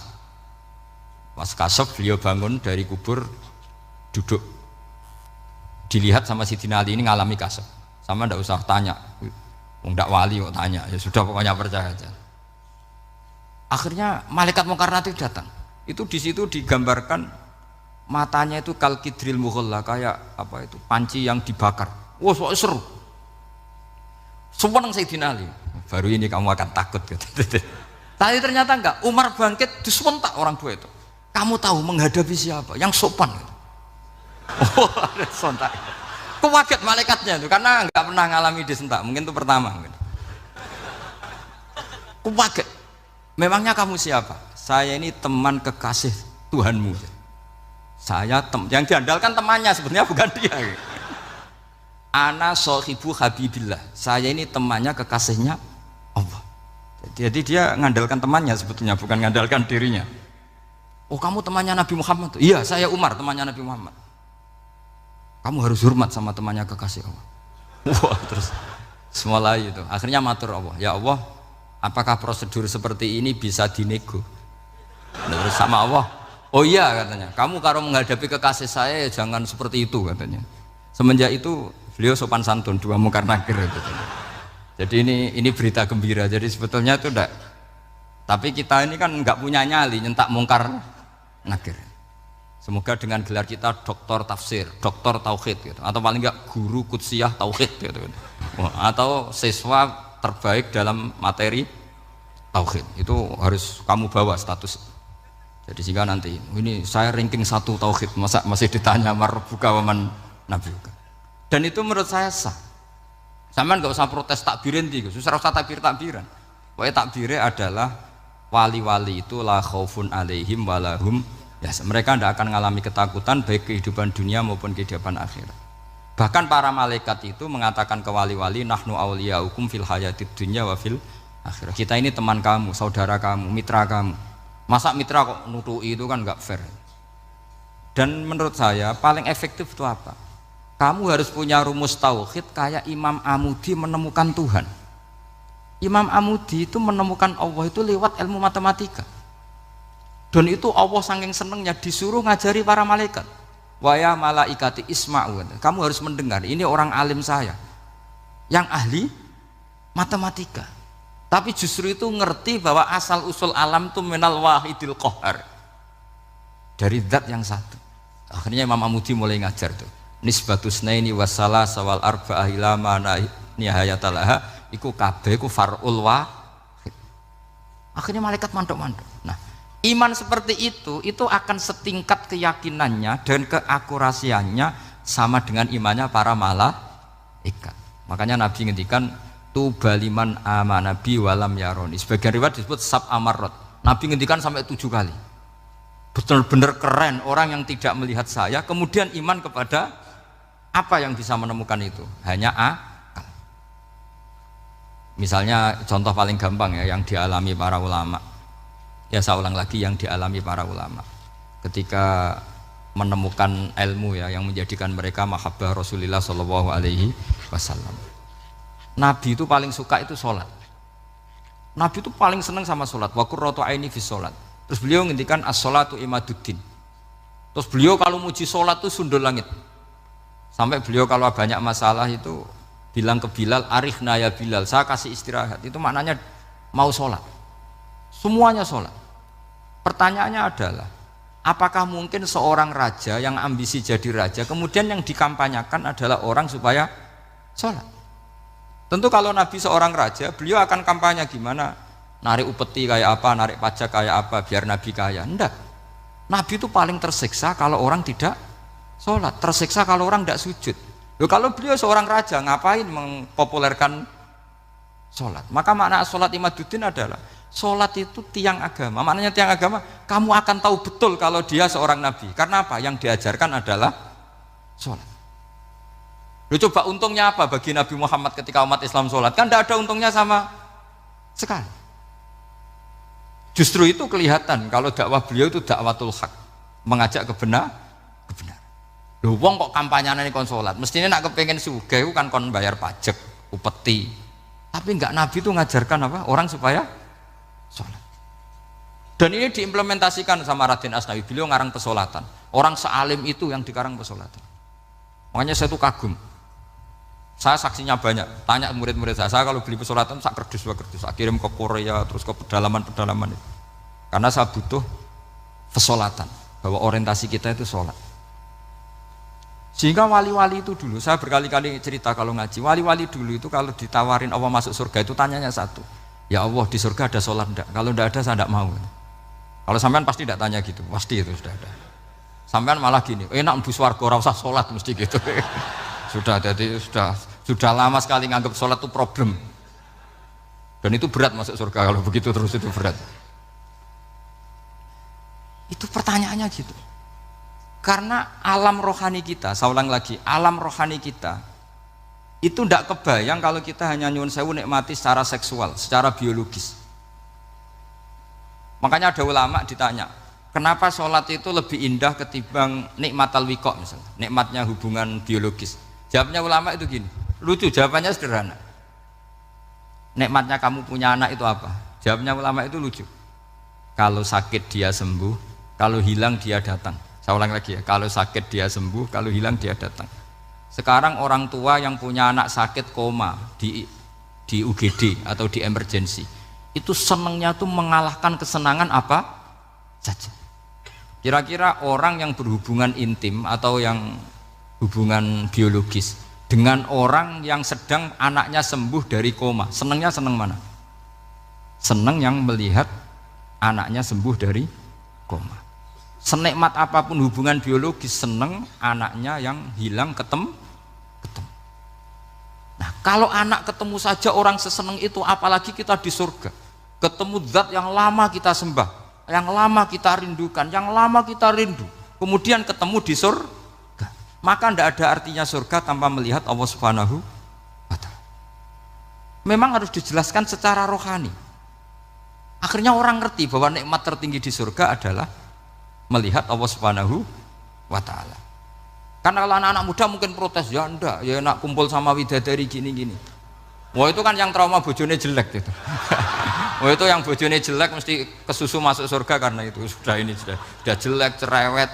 Pas kasaf beliau bangun dari kubur, duduk. Dilihat sama Sayyidina Ali ini ngalami kasaf. Sama ndak usah tanya. Nggak wali kok tanya, ya sudah pokoknya percaya aja. Akhirnya malaikat Mungkar Nakir datang. Itu di situ digambarkan matanya itu kalkidril mughalla, kayak apa itu panci yang dibakar. Wah, wow, seru. Sumpah Sayyidina Ali. Baru ini kamu akan takut. Tapi ternyata enggak. Umar bangkit disewentak orang tua itu. Kamu tahu menghadapi siapa? Yang sopan. Oh, ada sontak. Kaget malaikatnya itu karena nggak pernah ngalami disentak, mungkin itu pertama. Kaget. Memangnya kamu siapa? Saya ini teman kekasih Tuhanmu. Saya yang diandalkan temannya sebenarnya bukan dia. Ana sohibu habibillah. Saya ini temannya kekasihnya Allah. Jadi dia ngandalkan temannya sebetulnya, bukan ngandalkan dirinya. Oh kamu temannya Nabi Muhammad? Iya saya Umar temannya Nabi Muhammad. Kamu harus hormat sama temannya kekasih Allah. Wah, terus mulai itu. Akhirnya matur Allah, ya Allah, apakah prosedur seperti ini bisa dinego? Terus sama Allah, oh iya katanya, kamu kalau menghadapi kekasih saya ya jangan seperti itu katanya. Semenjak itu beliau sopan santun, dua Mungkar Nakir itu. Jadi ini berita gembira. Jadi sebetulnya itu enggak. Tapi kita ini kan enggak punya nyali nyentak Mungkar Nakir. Semoga dengan gelar kita doktor tafsir, doktor tauhid gitu, atau paling enggak guru kutsiyah tauhid gitu. Atau siswa terbaik dalam materi tauhid. Itu harus kamu bawa status. Jadi sehingga nanti ini saya ranking 1 tauhid, masa masih ditanya marbuka waman nabiuka. Dan itu menurut saya sah. Sama enggak usah protes takbirin gitu. Susah usah takbiran. Pokoknya takbirnya adalah wali-wali itu la khaufun alaihim walahum. Ya, mereka tidak akan mengalami ketakutan baik kehidupan dunia maupun kehidupan akhirat. Bahkan para malaikat itu mengatakan ke wali-wali nahnu auliyaukum fil hayatid dunya wa fil akhirah. Kita ini teman kamu, saudara kamu, mitra kamu. Masa mitra kok nutui itu kan nggak fair. Dan menurut saya paling efektif itu apa? Kamu harus punya rumus tauhid kayak Imam Amudi menemukan Tuhan. Imam Amudi itu menemukan Allah itu lewat ilmu matematika. Dan itu Allah saking senengnya disuruh ngajari para malaikat. Wa ya malaikati isma'u. Kamu harus mendengar, ini orang alim saya yang ahli matematika. Tapi justru itu ngerti bahwa asal usul alam itu minal wahidil qahar. Dari zat yang satu. Akhirnya Imam Amudi mulai ngajar tuh. Nisbatus naini wassalas wal arba'ah ila ma nihayatalaha iku kabeh iku far'ul wahid. Akhirnya malaikat mantuk-mantuk. Nah, iman seperti itu akan setingkat keyakinannya dan keakurasiannya sama dengan imannya para malaikat. Makanya Nabi ngendikan tubaliman amanabi walam yaroni. Sebagian riwayat disebut sab amarot. Nabi ngendikan sampai 7 kali. Benar-benar keren orang yang tidak melihat saya kemudian iman kepada apa yang bisa menemukan itu? Hanya akal. Misalnya contoh paling gampang ya yang dialami para ulama. Ya saya ulang lagi yang dialami para ulama ketika menemukan ilmu ya yang menjadikan mereka mahabbah Rasulullah Shallallahu Alaihi Wasallam. Nabi itu paling suka itu sholat. Nabi itu paling senang sama sholat. Wa qurratu aini fi sholat. Terus beliau ngendikan as-sholatu imaduddin. Terus beliau kalau muji sholat itu sundul langit. Sampai beliau kalau banyak masalah itu bilang ke Bilal, arifna ya Bilal, saya kasih istirahat. Itu maknanya mau sholat. Semuanya sholat. Pertanyaannya adalah, apakah mungkin seorang raja yang ambisi jadi raja, kemudian yang dikampanyakan adalah orang supaya sholat? Tentu kalau Nabi seorang raja, beliau akan kampanye gimana? narik upeti kayak apa, narik pajak kayak apa, biar Nabi kaya. Enggak. Nabi itu paling tersiksa kalau orang tidak sholat, tersiksa kalau orang tidak sujud. Loh, kalau beliau seorang raja, ngapain mempopulerkan sholat? Maka makna sholat Imaduddin adalah sholat itu tiang agama. Maknanya tiang agama, kamu akan tahu betul kalau dia seorang Nabi. Karena apa? Yang diajarkan adalah sholat. Loh, coba untungnya apa bagi Nabi Muhammad ketika umat Islam sholat? Kan tidak ada untungnya sama sekali. Justru itu kelihatan kalau dakwah beliau itu dakwatul haq, mengajak kebenaran. Loh, wong kok kampanyane kon salat, mestine nak kepengin sugih kan kon bayar pajak, upeti. Tapi enggak, Nabi itu ngajarkan apa? Orang supaya salat. Dan ini diimplementasikan sama Raden Asnawi, beliau ngarang pesolatan. Orang sealim itu yang dikarang pesolatan. Makanya saya tuh kagum. Saya saksinya banyak, tanya murid-murid saya kalau beli pesolatan sak kerdus, saya kirim ke Korea, terus ke pedalaman-pedalaman itu. Karena saya butuh pesolatan, bahwa orientasi kita itu sholat. Sehingga wali-wali itu dulu, saya berkali-kali cerita kalau ngaji, wali-wali dulu itu kalau ditawarin Allah masuk surga itu tanyanya satu, ya Allah di surga ada sholat enggak? Kalau enggak ada saya enggak mau. Kalau sampean pasti enggak tanya gitu, pasti itu sudah ada. Sampean malah gini, enak mlebu swarga ora usah sholat mesti gitu. Sudah, jadi sudah lama sekali nganggap sholat itu problem, dan itu berat masuk surga kalau begitu terus, itu berat. Itu pertanyaannya gitu, karena alam rohani kita, saya ulang lagi, alam rohani kita itu tidak kebayang kalau kita hanya nyuwun sewu nikmati secara seksual, secara biologis. Makanya ada ulama ditanya, kenapa sholat itu lebih indah ketimbang nikmat al-wiqa misalnya, nikmatnya hubungan biologis. Jawabnya ulama itu gini, lucu, jawabannya sederhana. Nikmatnya kamu punya anak itu apa? Jawabnya ulama itu lucu. Kalau sakit dia sembuh, kalau hilang dia datang. Saya ulang lagi ya, kalau sakit dia sembuh, kalau hilang dia datang. Sekarang orang tua yang punya anak sakit koma di UGD atau di emergency, itu senangnya tuh mengalahkan kesenangan apa saja. Kira-kira orang yang berhubungan intim atau yang hubungan biologis dengan orang yang sedang anaknya sembuh dari koma, senangnya senang mana? Senang yang melihat anaknya sembuh dari koma. Senikmat apapun hubungan biologis, senang anaknya yang hilang ketemu. Nah, kalau anak ketemu saja orang sesenang itu, apalagi kita di surga, ketemu zat yang lama kita sembah, yang lama kita rindukan, yang lama kita rindu, kemudian ketemu di surga, maka tidak ada artinya surga tanpa melihat Allah Subhanahu wa Ta'ala. Memang harus dijelaskan secara rohani. Akhirnya orang ngerti bahwa nikmat tertinggi di surga adalah melihat Allah Subhanahu wa Ta'ala. Karena kalau anak-anak muda mungkin protes, ya enggak, ya enak kumpul sama widadari gini-gini. Wah, itu kan yang trauma bojone jelek gitu. Wah, itu yang bojone jelek mesti kesusu masuk surga karena itu sudah jelek, cerewet,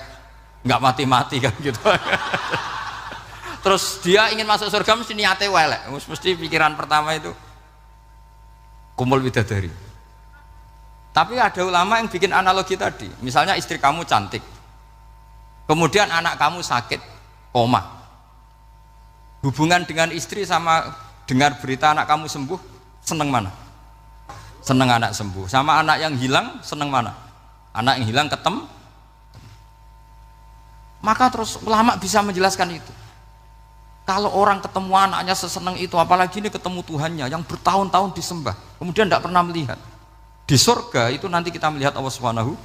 nggak mati-mati kan gitu. Terus dia ingin masuk surga mesti niate welek, mesti pikiran pertama itu kumpul widadari. Tapi ada ulama yang bikin analogi tadi, misalnya istri kamu cantik, kemudian anak kamu sakit koma, hubungan dengan istri sama dengar berita anak kamu sembuh, seneng mana? Seneng anak sembuh. Sama anak yang hilang, seneng mana? Anak yang hilang ketemu. Maka terus ulama bisa menjelaskan itu. Kalau orang ketemu anaknya seseneng itu, apalagi ini ketemu Tuhannya yang bertahun-tahun disembah, kemudian tidak pernah melihat. Di surga itu nanti kita melihat Allah Subhanahu.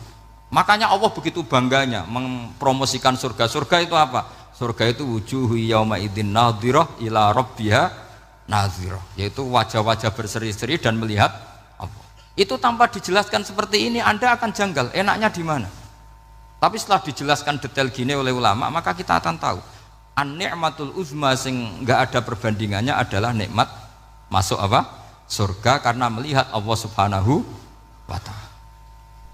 Makanya Allah begitu bangganya mempromosikan surga. Surga itu apa? Surga itu wujuhu yauma idzin nadhirah ila rabbiha nadhirah, yaitu wajah-wajah berseri-seri dan melihat Allah. Itu tanpa dijelaskan seperti ini Anda akan janggal, enaknya di mana? Tapi setelah dijelaskan detail gini oleh ulama, maka kita akan tahu an-ni'matul uzma sing enggak ada perbandingannya adalah nikmat masuk apa? Surga karena melihat Allah Subhanahu wa Ta'ala.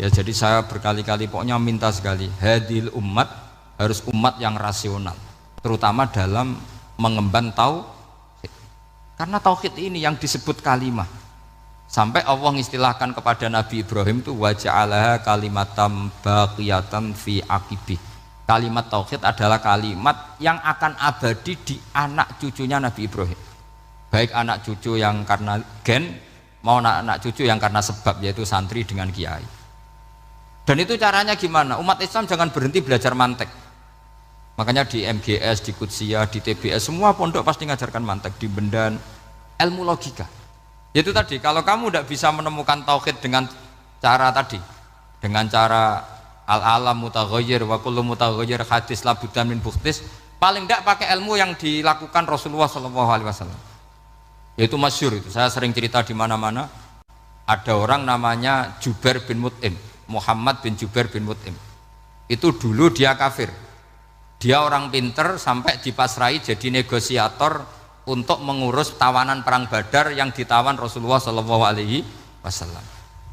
Ya, jadi saya berkali-kali pokoknya minta sekali, hadil umat harus umat yang rasional, terutama dalam mengemban tauhid. Karena tauhid ini yang disebut kalimah. Sampai Allah mengistilahkan kepada Nabi Ibrahim itu waja'alaha kalimatam baqiyatan fi aqibih. Kalimat tauhid adalah kalimat yang akan abadi di anak cucunya Nabi Ibrahim. Baik anak cucu yang karena gen mau anak cucu yang karena sebab, yaitu santri dengan kiai. Dan itu caranya gimana? Umat Islam jangan berhenti belajar mantek. Makanya di MGS, di Qudsiyah, di TBS, semua pondok pasti ngajarkan mantek, di Bendan, ilmu logika. Yaitu tadi, kalau kamu tidak bisa menemukan tauhid dengan cara tadi, dengan cara al-alam mutaghayyir wa kullu mutaghayyir hadis la budda min bukhtis, paling tidak pakai ilmu yang dilakukan Rasulullah SAW. Yaitu masyhur itu, saya sering cerita di mana-mana. Ada orang namanya Jubair bin Mut'im, Muhammad bin Jubair bin Mut'im. Itu dulu dia kafir. Dia orang pinter sampai dipasrai jadi negosiator untuk mengurus tawanan perang Badar yang ditawan Rasulullah SAW.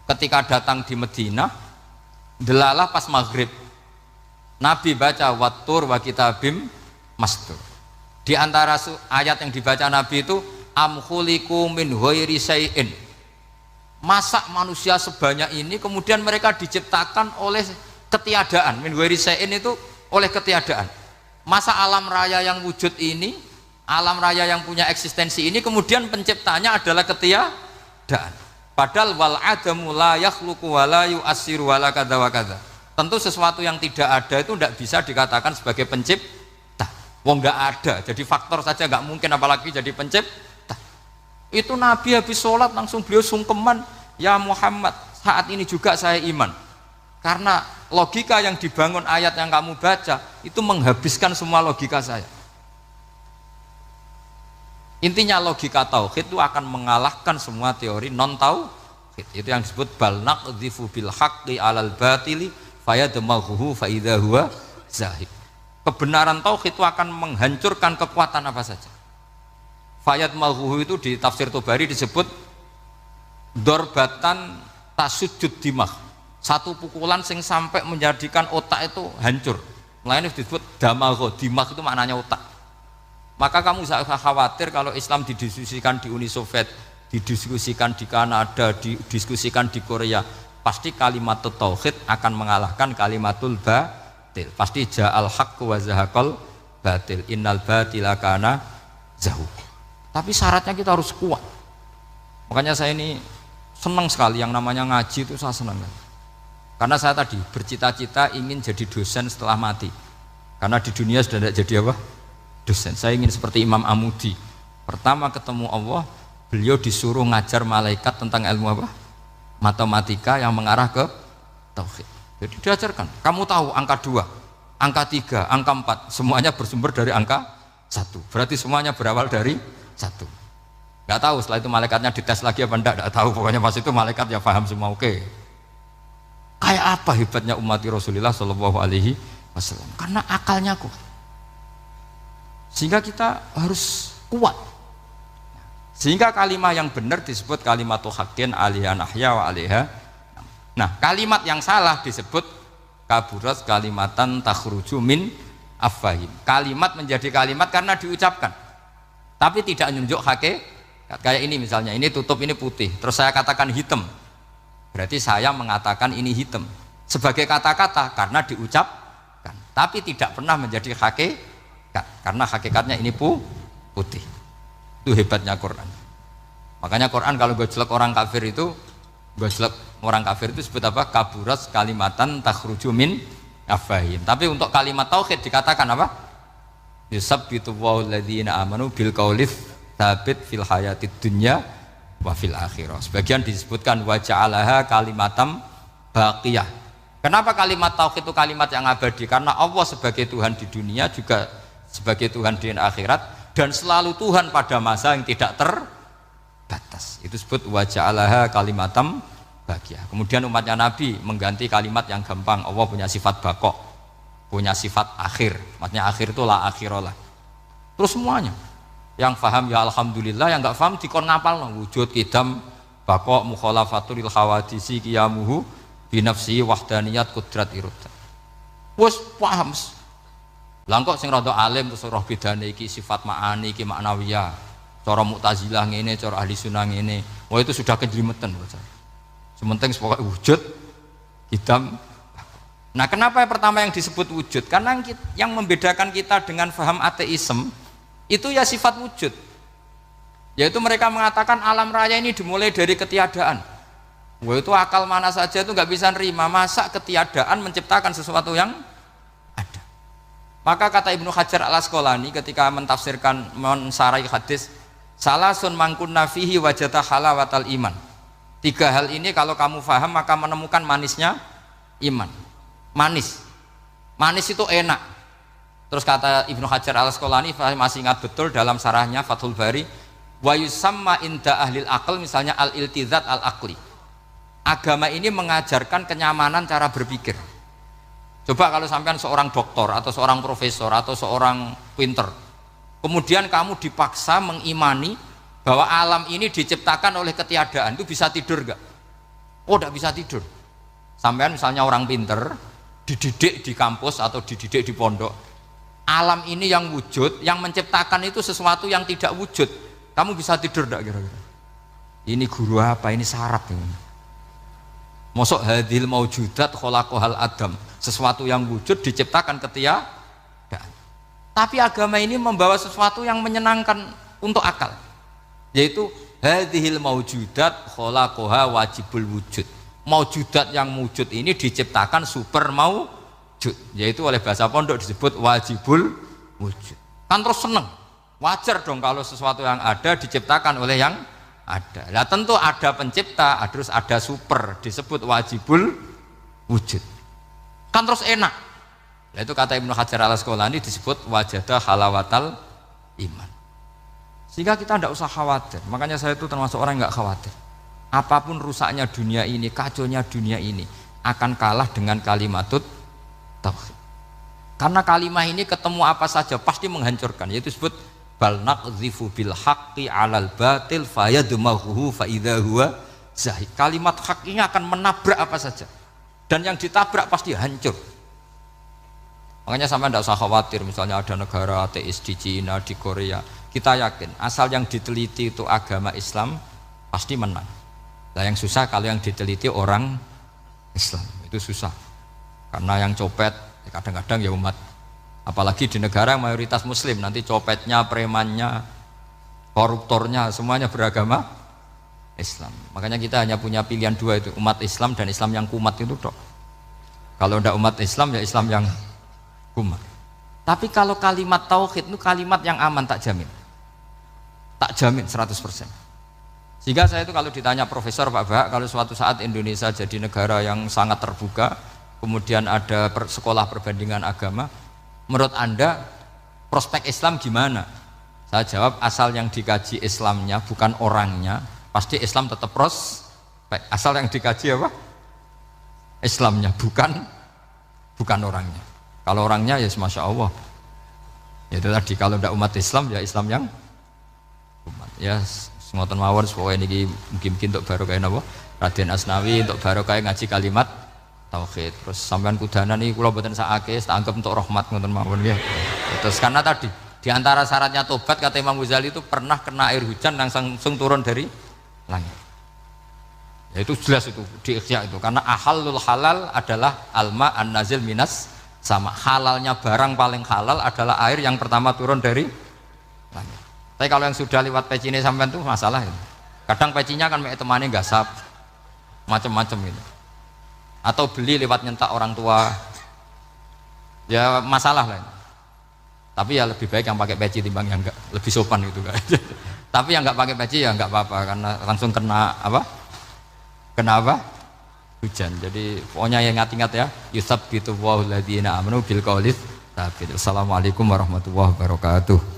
Ketika datang di Madinah, delalah pas maghrib, Nabi baca wattur wa kitabim mastur. Di antara ayat yang dibaca Nabi itu am khuliqu min ghairi syai'in. Masa manusia sebanyak ini kemudian mereka diciptakan oleh ketiadaan. Min ghairi syai'in itu oleh ketiadaan. Masa alam raya yang wujud ini, alam raya yang punya eksistensi ini kemudian penciptanya adalah ketiadaan. Padahal wal adamu la yakhluqu wa la yu'assiru wa la kadza wa kadza. Tentu sesuatu yang tidak ada itu tidak bisa dikatakan sebagai pencipta. Wong nggak ada, jadi faktor saja nggak mungkin, apalagi jadi pencipta. Itu Nabi habis sholat langsung beliau sungkeman, ya Muhammad, saat ini juga saya iman. Karena logika yang dibangun ayat yang kamu baca itu menghabiskan semua logika saya. Intinya logika tauhid itu akan mengalahkan semua teori non tauhid. Itu yang disebut bal naqdhifu bil haqqi 'alal batili fayadmaghuhu fa idza huwa zahid. Kebenaran tauhid itu akan menghancurkan kekuatan apa saja. Fayadmaghuhu itu di tafsir Tobari disebut dorbatan tasujud dimah. Satu pukulan sing sampai menjadikan otak itu hancur. Makanya disebut damagho, dimah itu maknanya otak. Maka kamu jangan khawatir kalau Islam didiskusikan di Uni Soviet, didiskusikan di Kanada, didiskusikan di Korea, pasti kalimat tauhid akan mengalahkan kalimatul batil. Pasti ja'al haqqu wa zahaqal batil, innal batila kana zahuq. Tapi syaratnya kita harus kuat. Makanya saya ini senang sekali yang namanya ngaji, itu saya senang. Karena saya tadi bercita-cita ingin jadi dosen setelah mati. Karena di dunia sudah tidak jadi apa? Dosen. Saya ingin seperti Imam Amudi. Pertama ketemu Allah, beliau disuruh ngajar malaikat tentang ilmu apa? Matematika yang mengarah ke tauhid. Jadi diajarkan, kamu tahu angka 2, angka 3, angka 4, semuanya bersumber dari angka 1. Berarti semuanya berawal dari 1. Nggak tahu setelah itu malaikatnya dites lagi apa enggak tahu. Pokoknya pas itu malaikat ya paham semua. Oke. Kayak apa hebatnya umat Rasulullah Shallallahu Alaihi Wasallam? Karena akalnya kuat. Sehingga kita harus kuat. Sehingga kalimat yang benar disebut kalimatul haqqin alaiha nahya wa alaiha. Nah, kalimat yang salah disebut kaburat kalimatan takhruju min afwahim. Kalimat menjadi kalimat karena diucapkan, tapi tidak menunjuk hakikat. Kayak ini misalnya, ini tutup, ini putih, terus saya katakan hitam, berarti saya mengatakan ini hitam sebagai kata-kata karena diucapkan, tapi tidak pernah menjadi hakikat karena hakikatnya ini putih. Itu hebatnya Quran. Makanya Quran kalau gue jelek orang kafir itu, gue jelek orang kafir itu sebut apa? Kaburat kalimatan takhruju min afwahim. Tapi untuk kalimat tauhid dikatakan apa? Yusabbitu walladzina amanu bil qaulif tsabit fil hayatid dunya wa fil akhirah. Sebagian disebutkan wa ja'alaha kalimatam baqiyah. Kenapa kalimat tauhid itu kalimat yang abadi? Karena Allah sebagai Tuhan di dunia juga sebagai Tuhan di akhirat, dan selalu Tuhan pada masa yang tidak terbatas. Itu disebut wa ja'alaha kalimatam baqiyah. Kemudian umatnya Nabi mengganti kalimat yang gampang. Allah punya sifat baqo, punya sifat akhir, maksudnya akhir itu la akhirolah. Terus semuanya yang faham ya alhamdulillah, yang nggak faham dikon ngapal wujud kidam baqo mukhalafatul khawadisi qiyamuhu binafsi wahdaniyat kudrat irudat. Wes paham. Lah kok sing rada alim terus roh bedane iki sifat ma'ani iki maknawiyah. Cara Mu'tazilah ngene, cara ahli sunnah ngene. Wah itu sudah kejelimetan bocah. Sementing pokoknya wujud hitam. Nah, kenapa yang pertama yang disebut wujud? Karena yang membedakan kita dengan faham ateisme itu ya sifat wujud. Yaitu mereka mengatakan alam raya ini dimulai dari ketiadaan. Wah, itu akal mana saja itu nggak bisa nerima, masa ketiadaan menciptakan sesuatu yang ada. Maka kata Ibnu Hajar al-Asqalani ketika mentafsirkan mensarai hadis, salasun mangkunna fihi wajata halawatal iman. 3 hal ini kalau kamu faham maka menemukan manisnya iman. Manis itu enak. Terus kata Ibnu Hajar al-Asqalani, masih ingat betul dalam sarahnya Fathul Bari, wa yusamma inda ahlil aql, misalnya al-iltizat al-aqli. Agama ini mengajarkan kenyamanan cara berpikir. Coba kalau sampean seorang doktor atau seorang profesor atau seorang pinter, kemudian kamu dipaksa mengimani bahwa alam ini diciptakan oleh ketiadaan, itu bisa tidur gak? Oh, tidak bisa tidur. Sampean misalnya orang pinter dididik di kampus atau dididik di pondok, alam ini yang wujud, yang menciptakan itu sesuatu yang tidak wujud, kamu bisa tidur gak kira-kira? Ini guru apa? Ini sarap ini. Mosok hadil maujudat khalaqahal adam, sesuatu yang wujud diciptakan ketiadaan. Tapi agama ini membawa sesuatu yang menyenangkan untuk akal, yaitu hadhil maujudat khalaqaha wajibul wujud. Maujudat yang wujud ini diciptakan super maujud, yaitu oleh bahasa pondok disebut wajibul wujud. Kan terus seneng, wajar dong kalau sesuatu yang ada diciptakan oleh yang ada. Nah tentu ada pencipta, terus ada super, disebut wajibul wujud. Kan terus enak. Nah, itu kata Ibnu Hajar al-Asqalani disebut wajada halawatal iman. Sehingga kita tidak usah khawatir. Makanya saya itu termasuk orang yang nggak khawatir. Apapun rusaknya dunia ini, kacaunya dunia ini akan kalah dengan kalimatut tauhid. Karena kalimat ini ketemu apa saja pasti menghancurkan. Yaitu disebut bal naqdhifu bil haqqi 'alal batil fayadmaghuhu fa idza huwa zahid. Kalimat hak ini akan menabrak apa saja. Dan yang ditabrak pasti hancur. Makanya sampai tidak usah khawatir misalnya ada negara ateis di Cina, di Korea. Kita yakin asal yang diteliti itu agama Islam pasti menang. Nah yang susah kalau yang diteliti orang Islam, itu susah. Karena yang copet kadang-kadang ya umat, apalagi di negara yang mayoritas muslim, nanti copetnya, premannya, koruptornya semuanya beragama Islam. Makanya kita hanya punya pilihan 2 itu, umat Islam dan Islam yang kumat itu dok. Kalau tidak umat Islam ya Islam yang kumat. Tapi kalau kalimat tauhid itu kalimat yang aman, tak jamin. Tak jamin 100%. Sehingga saya itu kalau ditanya Profesor Pak Bahak, kalau suatu saat Indonesia jadi negara yang sangat terbuka, kemudian ada sekolah perbandingan agama, menurut Anda prospek Islam gimana? Saya jawab asal yang dikaji Islamnya bukan orangnya, pasti Islam tetap prospek. Asal yang dikaji apa? Islamnya bukan orangnya. Kalau orangnya ya Masya Allah. Ya itu tadi, kalau tidak umat Islam ya Islam yang umat. Ya ngoten mawon supaya niki mungkin untuk barokah napa Raden Asnawi, untuk barokah ngaji kalimat tauhid. Terus sampean kudanan iki kula mboten sakake, tak anggap untuk rahmat ngoten mawon nggih. Terus karena tadi di antara syaratnya tobat kata Imam Ghazali itu pernah kena air hujan langsung turun dari langit. Ya itu jelas itu di Ikhya itu, karena ahalul halal adalah alma an-nazil minas sama. Halalnya barang paling halal adalah air yang pertama turun dari langit. Tapi kalau yang sudah lewat peci ini sampean tuh masalah itu. Kadang pecinya kan temane gasap macam-macam gitu. Atau beli lewat nyentak orang tua. Ya masalah lah. Tapi ya lebih baik yang pakai peci timbang yang enggak, lebih sopan gitu kan. Tapi yang enggak pakai peci ya enggak apa-apa karena langsung kena apa? Kena apa? Hujan. Jadi pokoknya yang ingat-ingat ya, yusabbitu Allahu alladziina aamanu bil qawli tsabit. Assalamualaikum warahmatullahi wabarakatuh.